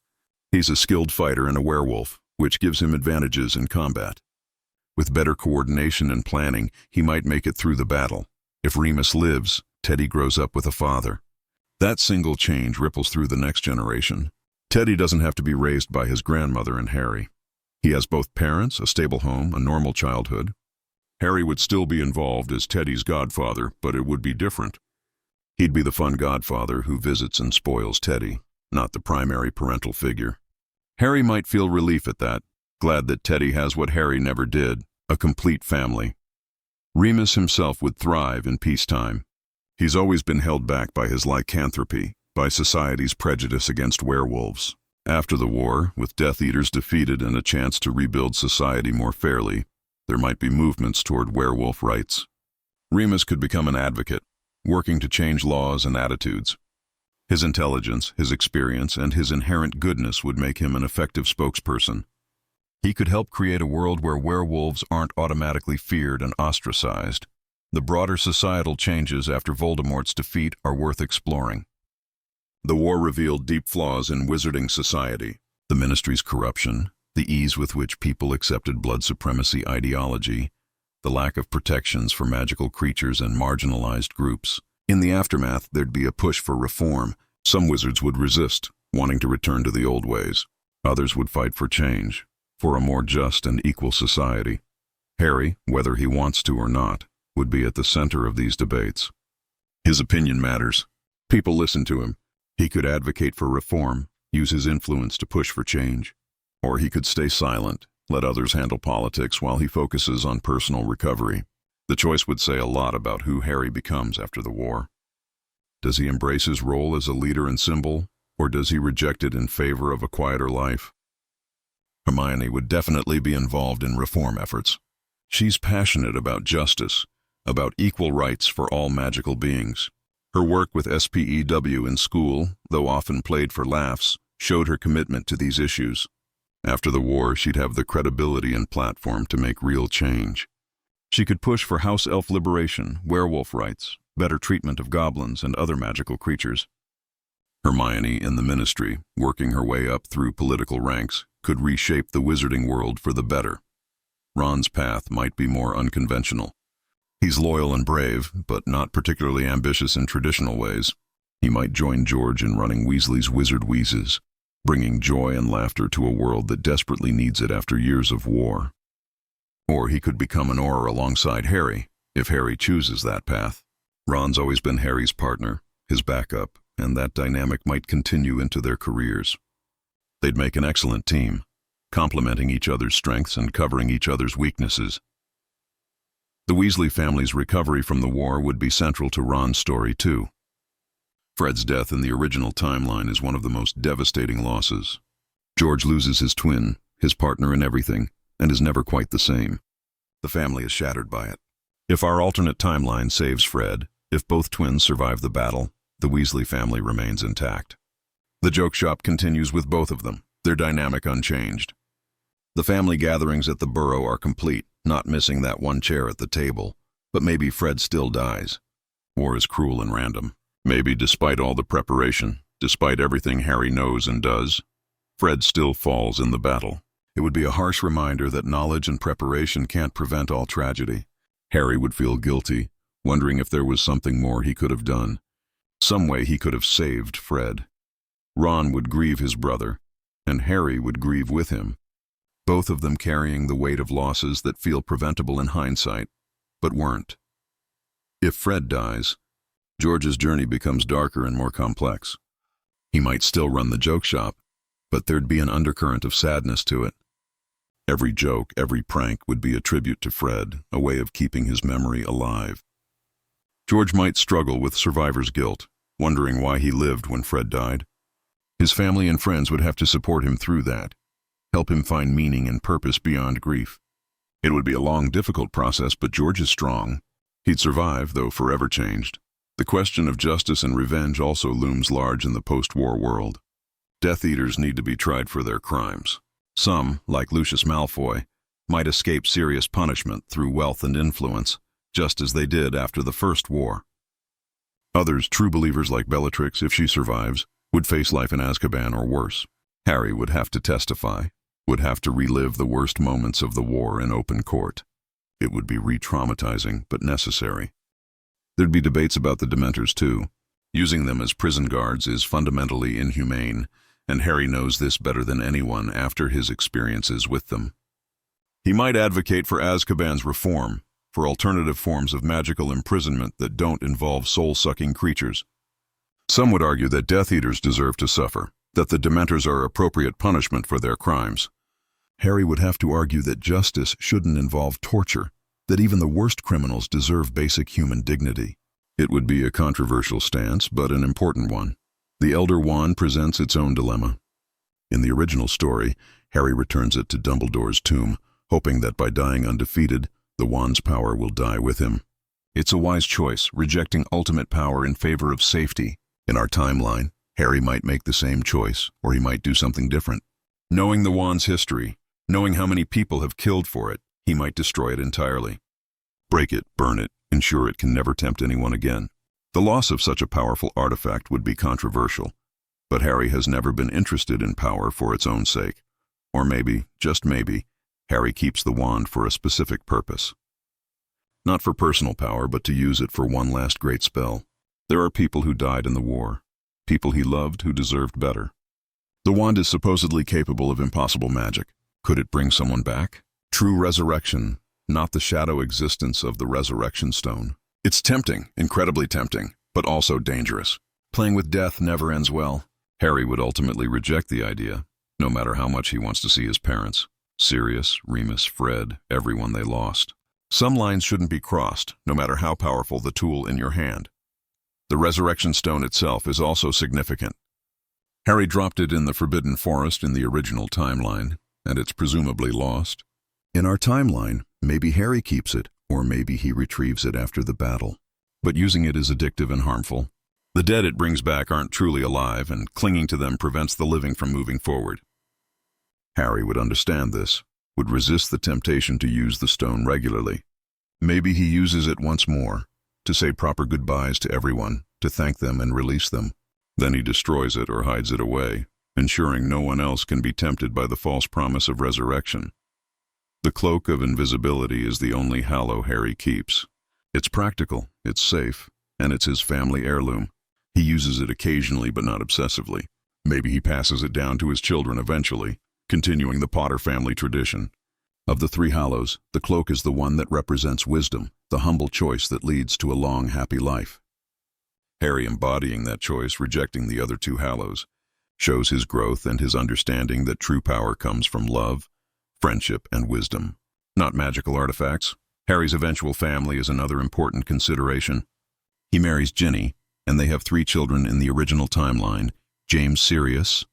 He's a skilled fighter and a werewolf, which gives him advantages in combat. With better coordination and planning, he might make it through the battle. If Remus lives, Teddy grows up with a father. That single change ripples through the next generation. Teddy doesn't have to be raised by his grandmother and Harry. He has both parents, a stable home, a normal childhood. Harry would still be involved as Teddy's godfather, but it would be different. He'd be the fun godfather who visits and spoils Teddy, not the primary parental figure. Harry might feel relief at that, glad that Teddy has what Harry never did, a complete family. Remus himself would thrive in peacetime. He's always been held back by his lycanthropy, by society's prejudice against werewolves. After the war, with Death Eaters defeated and a chance to rebuild society more fairly, there might be movements toward werewolf rights. Remus could become an advocate, working to change laws and attitudes. His intelligence, his experience, and his inherent goodness would make him an effective spokesperson. He could help create a world where werewolves aren't automatically feared and ostracized. The broader societal changes after Voldemort's defeat are worth exploring. The war revealed deep flaws in wizarding society. The Ministry's corruption, the ease with which people accepted blood supremacy ideology, the lack of protections for magical creatures and marginalized groups. In the aftermath, there'd be a push for reform. Some wizards would resist, wanting to return to the old ways. Others would fight for change, for a more just and equal society. Harry, whether he wants to or not, would be at the center of these debates. His opinion matters. People listen to him. He could advocate for reform, use his influence to push for change. Or he could stay silent, let others handle politics while he focuses on personal recovery. The choice would say a lot about who Harry becomes after the war. Does he embrace his role as a leader and symbol, or does he reject it in favor of a quieter life? Hermione would definitely be involved in reform efforts. She's passionate about justice, about equal rights for all magical beings. Her work with SPEW in school, though often played for laughs, showed her commitment to these issues. After the war, she'd have the credibility and platform to make real change. She could push for house elf liberation, werewolf rights, better treatment of goblins and other magical creatures. Hermione, in the Ministry, working her way up through political ranks, could reshape the wizarding world for the better. Ron's path might be more unconventional. He's loyal and brave, but not particularly ambitious in traditional ways. He might join George in running Weasley's Wizard Wheezes, bringing joy and laughter to a world that desperately needs it after years of war. Or he could become an Auror alongside Harry, if Harry chooses that path. Ron's always been Harry's partner, his backup, and that dynamic might continue into their careers. They'd make an excellent team, complementing each other's strengths and covering each other's weaknesses. The Weasley family's recovery from the war would be central to Ron's story, too. Fred's death in the original timeline is one of the most devastating losses. George loses his twin, his partner in everything, and is never quite the same. The family is shattered by it. If our alternate timeline saves Fred, if both twins survive the battle, the Weasley family remains intact. The joke shop continues with both of them, their dynamic unchanged. The family gatherings at the Burrow are complete, not missing that one chair at the table, but maybe Fred still dies. War is cruel and random. Maybe despite all the preparation, despite everything Harry knows and does, Fred still falls in the battle. It would be a harsh reminder that knowledge and preparation can't prevent all tragedy. Harry would feel guilty, wondering if there was something more he could have done. Some way he could have saved Fred. Ron would grieve his brother, and Harry would grieve with him, both of them carrying the weight of losses that feel preventable in hindsight, but weren't. If Fred dies, George's journey becomes darker and more complex. He might still run the joke shop, but there'd be an undercurrent of sadness to it. Every joke, every prank would be a tribute to Fred, a way of keeping his memory alive. George might struggle with survivor's guilt, wondering why he lived when Fred died. His family and friends would have to support him through that, help him find meaning and purpose beyond grief. It would be a long, difficult process, but George is strong. He'd survive, though forever changed. The question of justice and revenge also looms large in the post-war world. Death Eaters need to be tried for their crimes. Some, like Lucius Malfoy, might escape serious punishment through wealth and influence, just as they did after the First War. Others, true believers like Bellatrix, if she survives, would face life in Azkaban or worse. Harry would have to testify, would have to relive the worst moments of the war in open court. It would be re-traumatizing, but necessary. There'd be debates about the Dementors too. Using them as prison guards is fundamentally inhumane, and Harry knows this better than anyone after his experiences with them. He might advocate for Azkaban's reform, for alternative forms of magical imprisonment that don't involve soul-sucking creatures. Some would argue that Death Eaters deserve to suffer, that the Dementors are appropriate punishment for their crimes. Harry would have to argue that justice shouldn't involve torture, that even the worst criminals deserve basic human dignity. It would be a controversial stance, but an important one. The Elder Wand presents its own dilemma. In the original story, Harry returns it to Dumbledore's tomb, hoping that by dying undefeated, the wand's power will die with him. It's a wise choice, rejecting ultimate power in favor of safety. In our timeline, Harry might make the same choice, or he might do something different. Knowing the wand's history, knowing how many people have killed for it, he might destroy it entirely. Break it, burn it, ensure it can never tempt anyone again. The loss of such a powerful artifact would be controversial, but Harry has never been interested in power for its own sake. Or maybe, just maybe, Harry keeps the wand for a specific purpose. Not for personal power, but to use it for one last great spell. There are people who died in the war, people he loved who deserved better. The wand is supposedly capable of impossible magic. Could it bring someone back? True resurrection, not the shadow existence of the resurrection stone. It's tempting, incredibly tempting, but also dangerous. Playing with death never ends well. Harry would ultimately reject the idea, no matter how much he wants to see his parents. Sirius, Remus, Fred, everyone they lost. Some lines shouldn't be crossed, no matter how powerful the tool in your hand. The resurrection stone itself is also significant. Harry dropped it in the Forbidden Forest in the original timeline, and it's presumably lost. In our timeline, maybe Harry keeps it, or maybe he retrieves it after the battle. But using it is addictive and harmful. The dead it brings back aren't truly alive, and clinging to them prevents the living from moving forward. Harry would understand this, would resist the temptation to use the stone regularly. Maybe he uses it once more, to say proper goodbyes to everyone, to thank them and release them. Then he destroys it or hides it away, ensuring no one else can be tempted by the false promise of resurrection. The cloak of invisibility is the only hallow Harry keeps. It's practical, it's safe, and it's his family heirloom. He uses it occasionally but not obsessively. Maybe he passes it down to his children eventually, continuing the Potter family tradition. Of the three hallows, the cloak is the one that represents wisdom, the humble choice that leads to a long, happy life. Harry embodying that choice, rejecting the other two hallows, shows his growth and his understanding that true power comes from love, friendship, and wisdom, not magical artifacts. Harry's eventual family is another important consideration. He marries Ginny, and they have 3 children in the original timeline: James Sirius,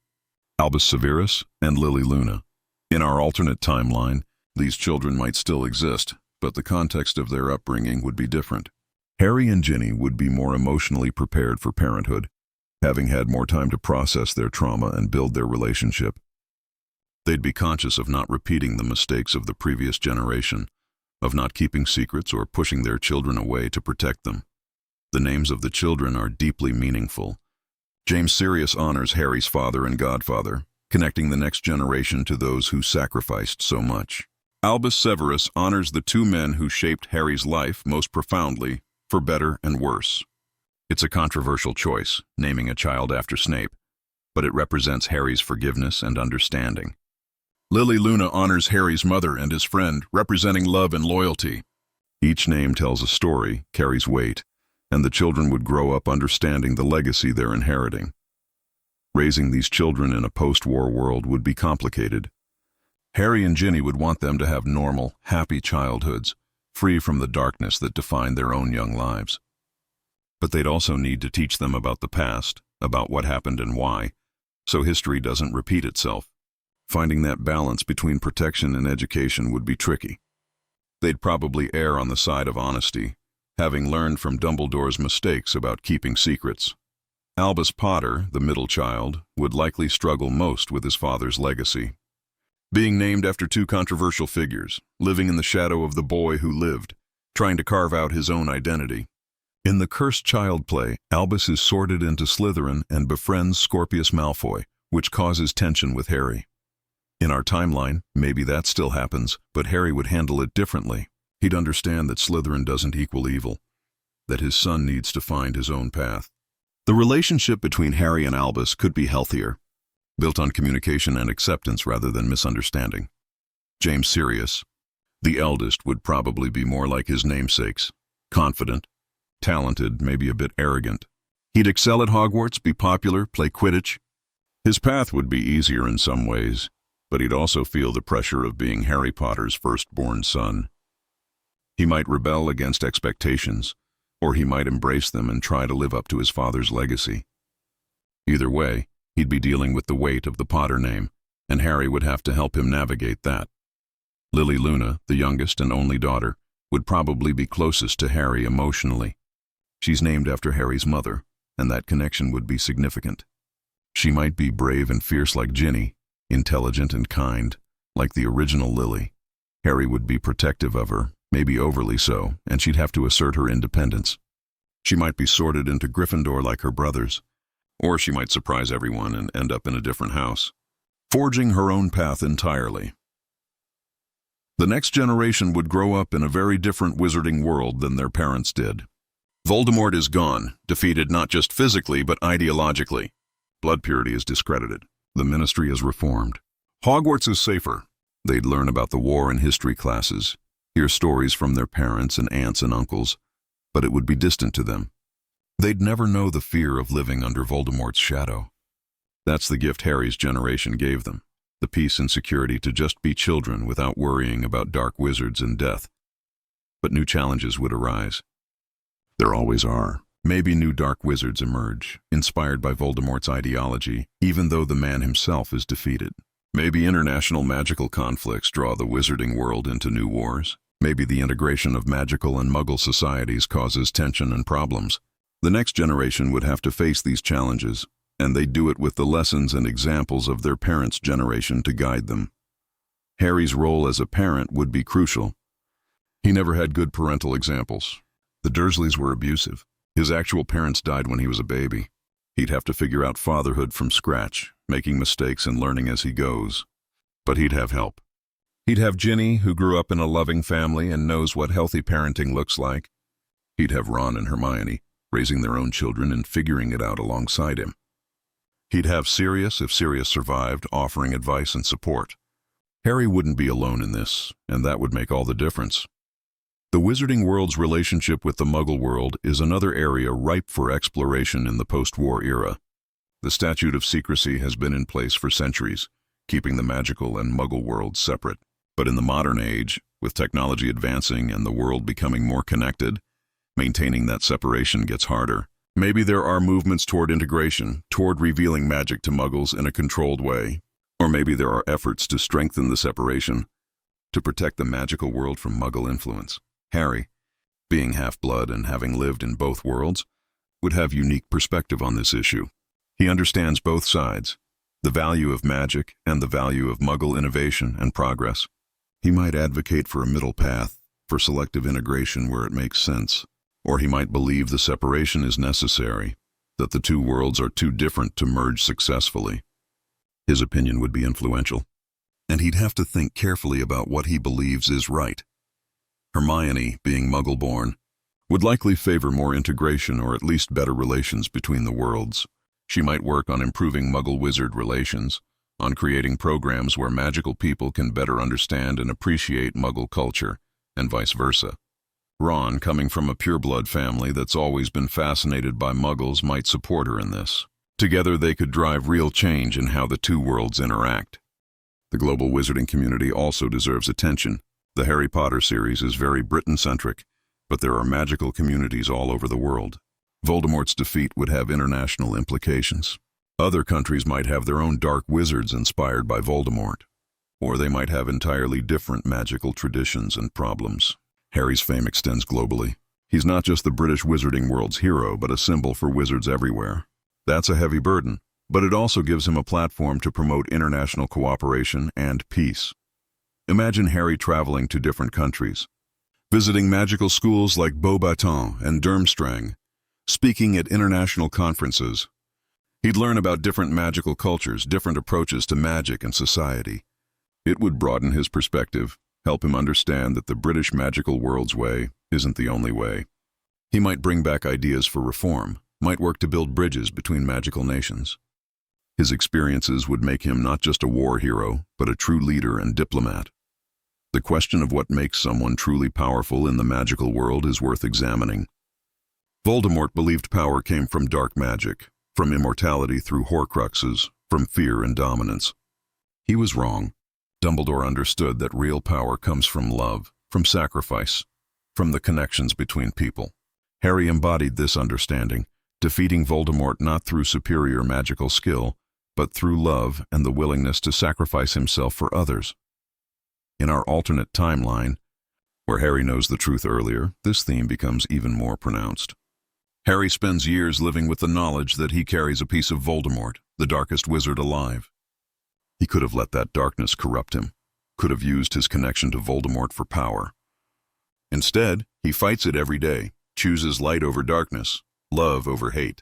Albus Severus, and Lily Luna. In our alternate timeline, these children might still exist, but the context of their upbringing would be different. Harry and Ginny would be more emotionally prepared for parenthood, having had more time to process their trauma and build their relationship. They'd be conscious of not repeating the mistakes of the previous generation, of not keeping secrets or pushing their children away to protect them. The names of the children are deeply meaningful. James Sirius honors Harry's father and godfather, connecting the next generation to those who sacrificed so much. Albus Severus honors the 2 men who shaped Harry's life most profoundly, for better and worse. It's a controversial choice, naming a child after Snape, but it represents Harry's forgiveness and understanding. Lily Luna honors Harry's mother and his friend, representing love and loyalty. Each name tells a story, carries weight, and the children would grow up understanding the legacy they're inheriting. Raising these children in a post-war world would be complicated. Harry and Ginny would want them to have normal, happy childhoods, free from the darkness that defined their own young lives. But they'd also need to teach them about the past, about what happened and why, so history doesn't repeat itself. Finding that balance between protection and education would be tricky. They'd probably err on the side of honesty, having learned from Dumbledore's mistakes about keeping secrets. Albus Potter, the middle child, would likely struggle most with his father's legacy. Being named after 2 controversial figures, living in the shadow of the boy who lived, trying to carve out his own identity. In the Cursed Child play, Albus is sorted into Slytherin and befriends Scorpius Malfoy, which causes tension with Harry. In our timeline, maybe that still happens, but Harry would handle it differently. He'd understand that Slytherin doesn't equal evil. that his son needs to find his own path. The relationship between Harry and Albus could be healthier, built on communication and acceptance rather than misunderstanding. James Sirius, the eldest, would probably be more like his namesakes, confident, talented, maybe a bit arrogant. He'd excel at Hogwarts, be popular, play Quidditch. His path would be easier in some ways, but he'd also feel the pressure of being Harry Potter's firstborn son. He might rebel against expectations, or he might embrace them and try to live up to his father's legacy. Either way, he'd be dealing with the weight of the Potter name, and Harry would have to help him navigate that. Lily Luna, the youngest and only daughter, would probably be closest to Harry emotionally. She's named after Harry's mother, and that connection would be significant. She might be brave and fierce like Ginny, intelligent and kind, like the original Lily. Harry would be protective of her, maybe overly so, and she'd have to assert her independence. She might be sorted into Gryffindor like her brothers, or she might surprise everyone and end up in a different house, forging her own path entirely. The next generation would grow up in a very different wizarding world than their parents did. Voldemort is gone, defeated not just physically but ideologically. Blood purity is discredited. The ministry is reformed. Hogwarts is safer. They'd learn about the war and history classes, hear stories from their parents and aunts and uncles, but it would be distant to them. They'd never know the fear of living under Voldemort's shadow. That's the gift Harry's generation gave them, the peace and security to just be children without worrying about dark wizards and death. But new challenges would arise. There always are. Maybe new dark wizards emerge, inspired by Voldemort's ideology, even though the man himself is defeated. Maybe international magical conflicts draw the wizarding world into new wars. Maybe the integration of magical and muggle societies causes tension and problems. The next generation would have to face these challenges, and they'd do it with the lessons and examples of their parents' generation to guide them. Harry's role as a parent would be crucial. He never had good parental examples. The Dursleys were abusive. His actual parents died when he was a baby. He'd have to figure out fatherhood from scratch, making mistakes and learning as he goes. But he'd have help. He'd have Ginny, who grew up in a loving family and knows what healthy parenting looks like. He'd have Ron and Hermione, raising their own children and figuring it out alongside him. He'd have Sirius, if Sirius survived, offering advice and support. Harry wouldn't be alone in this, and that would make all the difference. The wizarding world's relationship with the Muggle world is another area ripe for exploration in the post-war era. The statute of secrecy has been in place for centuries, keeping the magical and Muggle worlds separate. But in the modern age, with technology advancing and the world becoming more connected, maintaining that separation gets harder. Maybe there are movements toward integration, toward revealing magic to Muggles in a controlled way. Or maybe there are efforts to strengthen the separation, to protect the magical world from Muggle influence. Harry, being half-blood and having lived in both worlds, would have unique perspective on this issue. He understands both sides, the value of magic and the value of Muggle innovation and progress. He might advocate for a middle path, for selective integration where it makes sense. Or he might believe the separation is necessary, that the two worlds are too different to merge successfully. His opinion would be influential, and he'd have to think carefully about what he believes is right. Hermione, being Muggle-born, would likely favor more integration or at least better relations between the worlds. She might work on improving Muggle-wizard relations, on creating programs where magical people can better understand and appreciate Muggle culture, and vice versa. Ron, coming from a pureblood family that's always been fascinated by Muggles, might support her in this. Together they could drive real change in how the two worlds interact. The global wizarding community also deserves attention. The Harry Potter series is very Britain-centric, but there are magical communities all over the world. Voldemort's defeat would have international implications. Other countries might have their own dark wizards inspired by Voldemort, or they might have entirely different magical traditions and problems. Harry's fame extends globally. He's not just the British wizarding world's hero, but a symbol for wizards everywhere. That's a heavy burden, but it also gives him a platform to promote international cooperation and peace. Imagine Harry traveling to different countries, visiting magical schools like Beauxbatons and Durmstrang, speaking at international conferences. He'd learn about different magical cultures, different approaches to magic and society. It would broaden his perspective, help him understand that the British magical world's way isn't the only way. He might bring back ideas for reform, might work to build bridges between magical nations. His experiences would make him not just a war hero, but a true leader and diplomat. The question of what makes someone truly powerful in the magical world is worth examining. Voldemort believed power came from dark magic, from immortality through Horcruxes, from fear and dominance. He was wrong. Dumbledore understood that real power comes from love, from sacrifice, from the connections between people. Harry embodied this understanding, defeating Voldemort not through superior magical skill, but through love and the willingness to sacrifice himself for others. In our alternate timeline, where Harry knows the truth earlier, this theme becomes even more pronounced. Harry spends years living with the knowledge that he carries a piece of Voldemort, the darkest wizard alive. He could have let that darkness corrupt him, could have used his connection to Voldemort for power. Instead, he fights it every day, chooses light over darkness, love over hate.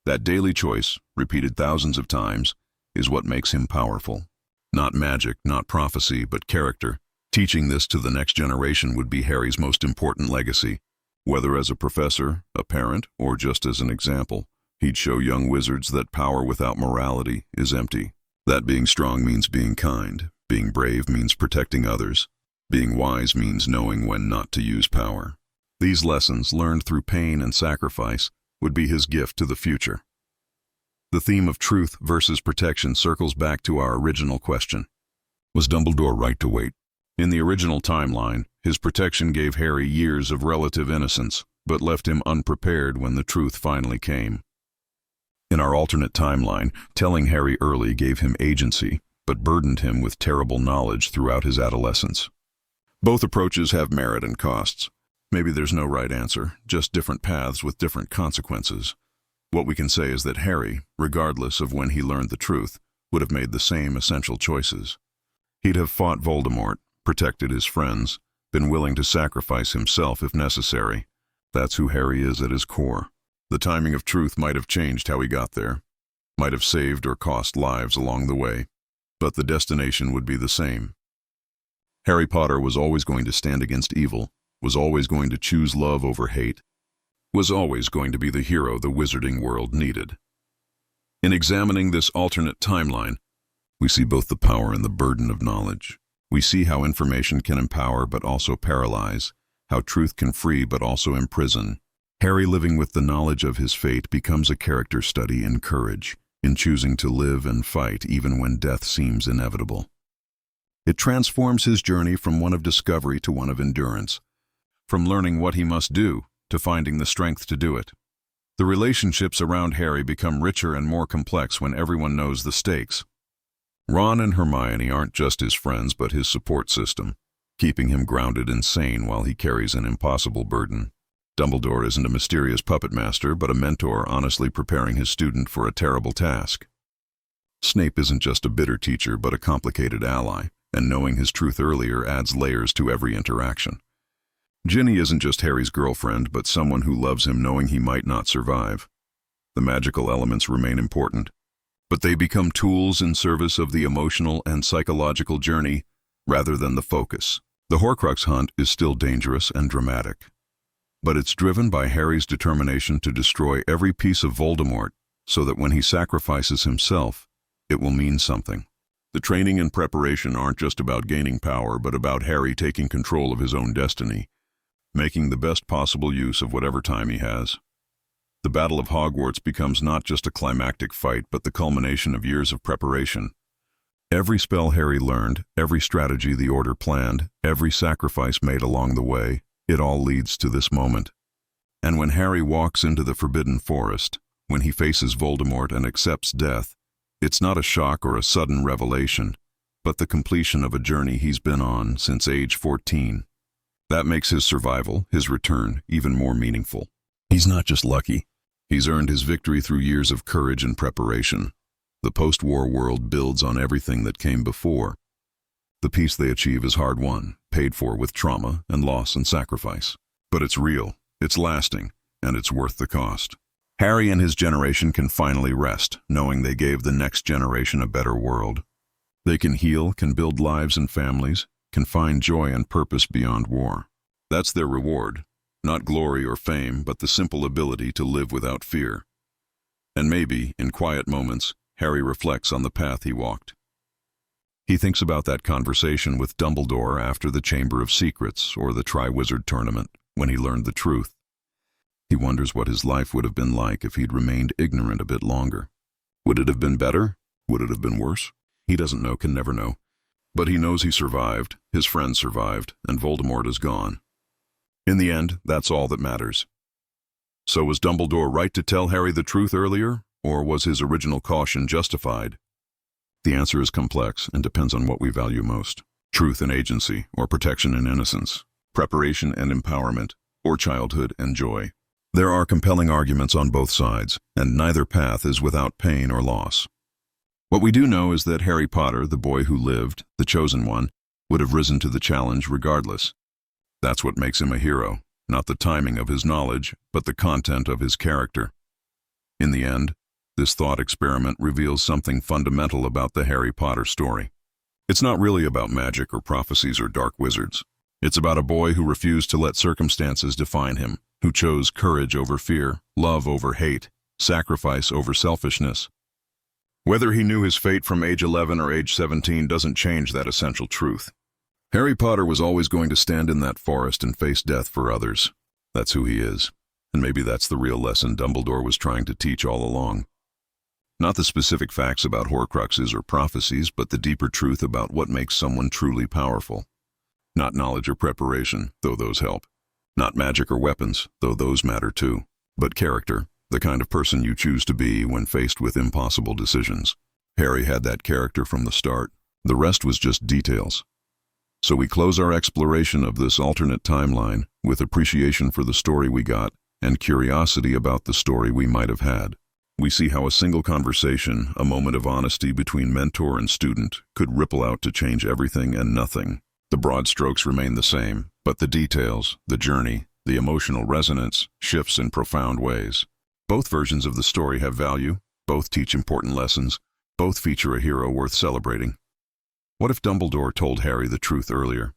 That daily choice, repeated thousands of times, is what makes him powerful. Not magic, not prophecy, but character. Teaching this to the next generation would be Harry's most important legacy. Whether as a professor, a parent, or just as an example, he'd show young wizards that power without morality is empty. That being strong means being kind, being brave means protecting others, being wise means knowing when not to use power. These lessons, learned through pain and sacrifice, would be his gift to the future. The theme of truth versus protection circles back to our original question. Was Dumbledore right to wait? In the original timeline, his protection gave Harry years of relative innocence, but left him unprepared when the truth finally came. In our alternate timeline, telling Harry early gave him agency, but burdened him with terrible knowledge throughout his adolescence. Both approaches have merit and costs. Maybe there's no right answer, just different paths with different consequences. What we can say is that Harry, regardless of when he learned the truth, would have made the same essential choices. He'd have fought Voldemort, protected his friends, been willing to sacrifice himself if necessary. That's who Harry is at his core. The timing of truth might have changed how he got there, might have saved or cost lives along the way, but the destination would be the same. Harry Potter was always going to stand against evil, was always going to choose love over hate, was always going to be the hero the wizarding world needed. In examining this alternate timeline, we see both the power and the burden of knowledge. We see how information can empower but also paralyze, how truth can free but also imprison. Harry, living with the knowledge of his fate, becomes a character study in courage, in choosing to live and fight even when death seems inevitable. It transforms his journey from one of discovery to one of endurance, from learning what he must do to finding the strength to do it. The relationships around Harry become richer and more complex when everyone knows the stakes. Ron and Hermione aren't just his friends but his support system, keeping him grounded and sane while he carries an impossible burden. Dumbledore isn't a mysterious puppet master but a mentor honestly preparing his student for a terrible task. Snape isn't just a bitter teacher but a complicated ally, and knowing his truth earlier adds layers to every interaction. Ginny isn't just Harry's girlfriend but someone who loves him knowing he might not survive. The magical elements remain important, but they become tools in service of the emotional and psychological journey rather than the focus. The Horcrux hunt is still dangerous and dramatic, but it's driven by Harry's determination to destroy every piece of Voldemort so that when he sacrifices himself, it will mean something. The training and preparation aren't just about gaining power but about Harry taking control of his own destiny, making the best possible use of whatever time he has. The Battle of Hogwarts becomes not just a climactic fight but the culmination of years of preparation. Every spell Harry learned, every strategy the Order planned, every sacrifice made along the way, it all leads to this moment. And when Harry walks into the Forbidden Forest, when he faces Voldemort and accepts death, it's not a shock or a sudden revelation, but the completion of a journey he's been on since age 14. That makes his survival, his return, even more meaningful. He's not just lucky. He's earned his victory through years of courage and preparation. The post-war world builds on everything that came before. The peace they achieve is hard-won, paid for with trauma and loss and sacrifice. But it's real, it's lasting, and it's worth the cost. Harry and his generation can finally rest, knowing they gave the next generation a better world. They can heal, can build lives and families, can find joy and purpose beyond war. That's their reward, not glory or fame, but the simple ability to live without fear. And maybe, in quiet moments, Harry reflects on the path he walked. He thinks about that conversation with Dumbledore after the Chamber of Secrets or the Triwizard Tournament, when he learned the truth. He wonders what his life would have been like if he'd remained ignorant a bit longer. Would it have been better? Would it have been worse? He doesn't know, can never know. But he knows he survived, his friends survived, and Voldemort is gone. In the end, that's all that matters. So was Dumbledore right to tell Harry the truth earlier, or was his original caution justified? The answer is complex and depends on what we value most. Truth and agency, or protection and innocence. Preparation and empowerment, or childhood and joy. There are compelling arguments on both sides, and neither path is without pain or loss. What we do know is that Harry Potter, the boy who lived, the chosen one, would have risen to the challenge regardless. That's what makes him a hero, not the timing of his knowledge, but the content of his character. In the end, this thought experiment reveals something fundamental about the Harry Potter story. It's not really about magic or prophecies or dark wizards. It's about a boy who refused to let circumstances define him, who chose courage over fear, love over hate, sacrifice over selfishness. Whether he knew his fate from age 11 or age 17 doesn't change that essential truth. Harry Potter was always going to stand in that forest and face death for others. That's who he is. And maybe that's the real lesson Dumbledore was trying to teach all along. Not the specific facts about Horcruxes or prophecies, but the deeper truth about what makes someone truly powerful. Not knowledge or preparation, though those help. Not magic or weapons, though those matter too. But character, the kind of person you choose to be when faced with impossible decisions. Harry had that character from the start. The rest was just details. So we close our exploration of this alternate timeline with appreciation for the story we got and curiosity about the story we might have had. We see how a single conversation, a moment of honesty between mentor and student, could ripple out to change everything and nothing. The broad strokes remain the same, but the details, the journey, the emotional resonance shifts in profound ways. Both versions of the story have value, both teach important lessons, both feature a hero worth celebrating. What if Dumbledore told Harry the truth earlier?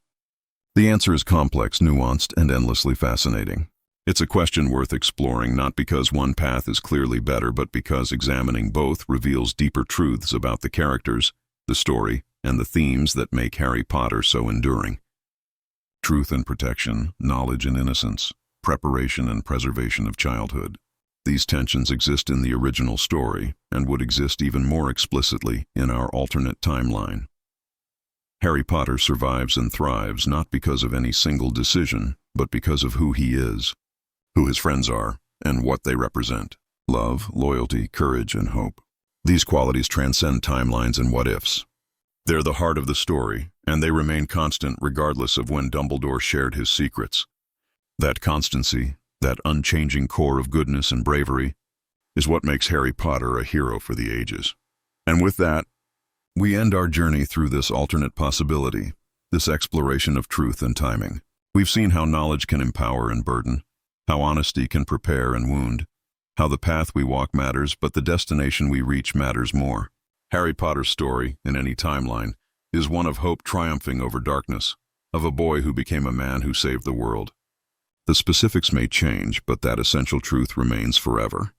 The answer is complex, nuanced, and endlessly fascinating. It's a question worth exploring, not because one path is clearly better, but because examining both reveals deeper truths about the characters, the story, and the themes that make Harry Potter so enduring. Truth and protection, knowledge and innocence, preparation and preservation of childhood. These tensions exist in the original story and would exist even more explicitly in our alternate timeline. Harry Potter survives and thrives not because of any single decision, but because of who he is, who his friends are, and what they represent. Love, loyalty, courage, and hope. These qualities transcend timelines and what-ifs. They're the heart of the story, and they remain constant regardless of when Dumbledore shared his secrets. That constancy, that unchanging core of goodness and bravery, is what makes Harry Potter a hero for the ages. And with that, we end our journey through this alternate possibility, this exploration of truth and timing. We've seen how knowledge can empower and burden, how honesty can prepare and wound, how the path we walk matters, but the destination we reach matters more. Harry Potter's story, in any timeline, is one of hope triumphing over darkness, of a boy who became a man who saved the world. The specifics may change, but that essential truth remains forever.